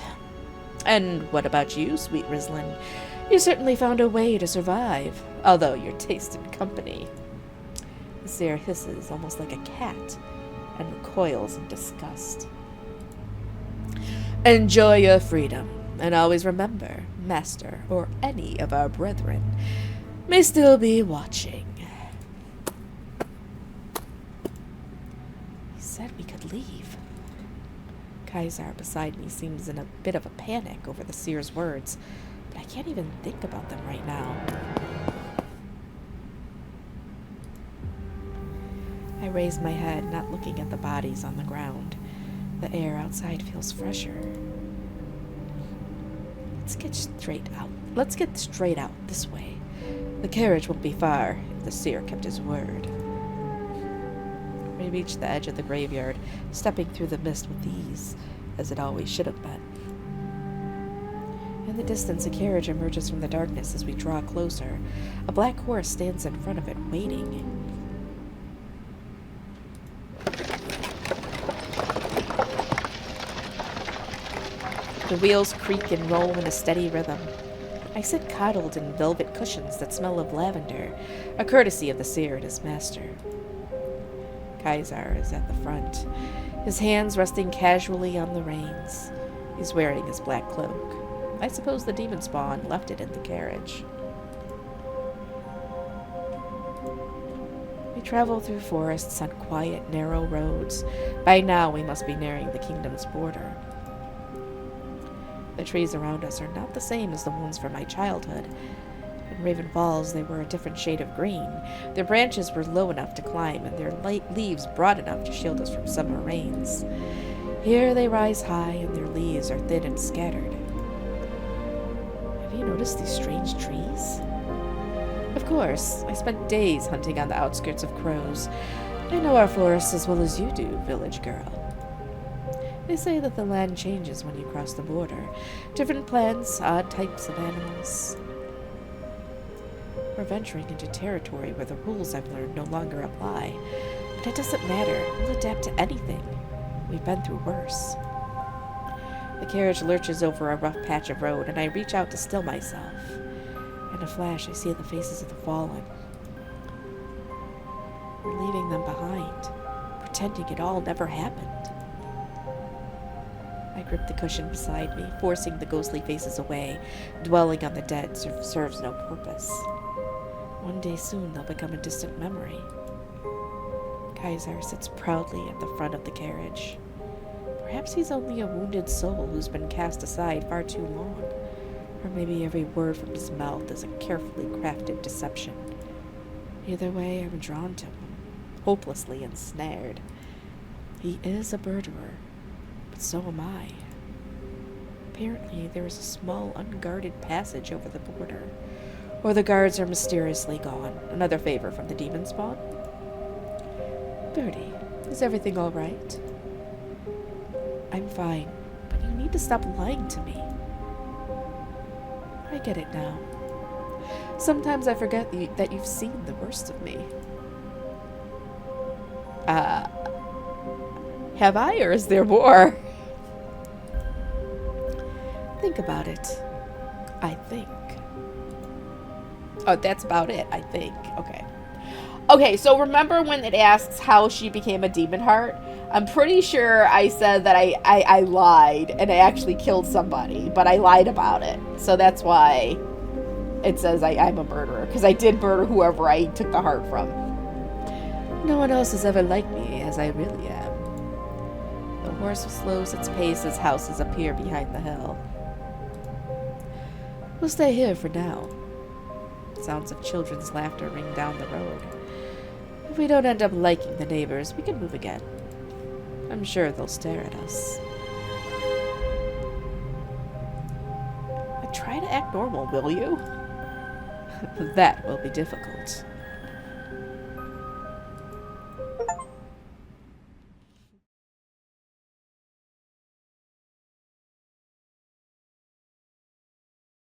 And what about you, sweet Rizlin? You certainly found a way to survive, although your taste in company. The seer hisses almost like a cat and recoils in disgust. Enjoy your freedom, and always remember, Master, or any of our brethren, may still be watching. He said we could leave. Kaisar beside me seems in a bit of a panic over the seer's words, but I can't even think about them right now. I raise my head, not looking at the bodies on the ground. The air outside feels fresher. Let's get straight out this way. The carriage won't be far if the seer kept his word. We reach the edge of the graveyard, stepping through the mist with ease, as it always should have been. In the distance, a carriage emerges from the darkness as we draw closer. A black horse stands in front of it, waiting. The wheels creak and roll in a steady rhythm. I sit coddled in velvet cushions that smell of lavender, a courtesy of the seer and his master. Kaisar is at the front, his hands resting casually on the reins. He's wearing his black cloak. I suppose the demon spawn left it in the carriage. We travel through forests on quiet, narrow roads. By now, we must be nearing the kingdom's border. The trees around us are not the same as the ones from my childhood. In Raven Falls, they were a different shade of green. Their branches were low enough to climb, and their light leaves broad enough to shield us from summer rains. Here they rise high, and their leaves are thin and scattered. Have you noticed these strange trees? Of course, I spent days hunting on the outskirts of Crows. I know our forests as well as you do, village girl. They say that the land changes when you cross the border. Different plants, odd types of animals. We're venturing into territory where the rules I've learned no longer apply. But it doesn't matter. We'll adapt to anything. We've been through worse. The carriage lurches over a rough patch of road, and I reach out to still myself. In a flash, I see the faces of the fallen. We're leaving them behind, pretending it all never happened. I grip the cushion beside me, forcing the ghostly faces away. Dwelling on the dead serves no purpose. One day soon they'll become a distant memory. Kaisar sits proudly at the front of the carriage. Perhaps he's only a wounded soul who's been cast aside far too long. Or maybe every word from his mouth is a carefully crafted deception. Either way, I'm drawn to him, hopelessly ensnared. He is a murderer. But so am I. Apparently, there is a small, unguarded passage over the border, or the guards are mysteriously gone. Another favor from the demon spawn. Birdie, is everything all right? I'm fine, but you need to stop lying to me. I get it now. Sometimes I forget that you've seen the worst of me. Have I, or is there more? Think about it. I think. Oh, that's about it, I think. Okay. Okay, so remember when it asks how she became a Demonheart? I'm pretty sure I said that I lied and I actually killed somebody, but I lied about it. So that's why it says I'm a murderer, because I did murder whoever I took the heart from. No one else has ever liked me as I really am. The horse slows its pace as houses appear behind the hill. We'll stay here for now. Sounds of children's laughter ring down the road. If we don't end up liking the neighbors, we can move again. I'm sure they'll stare at us. Try to act normal, will you? That will be difficult.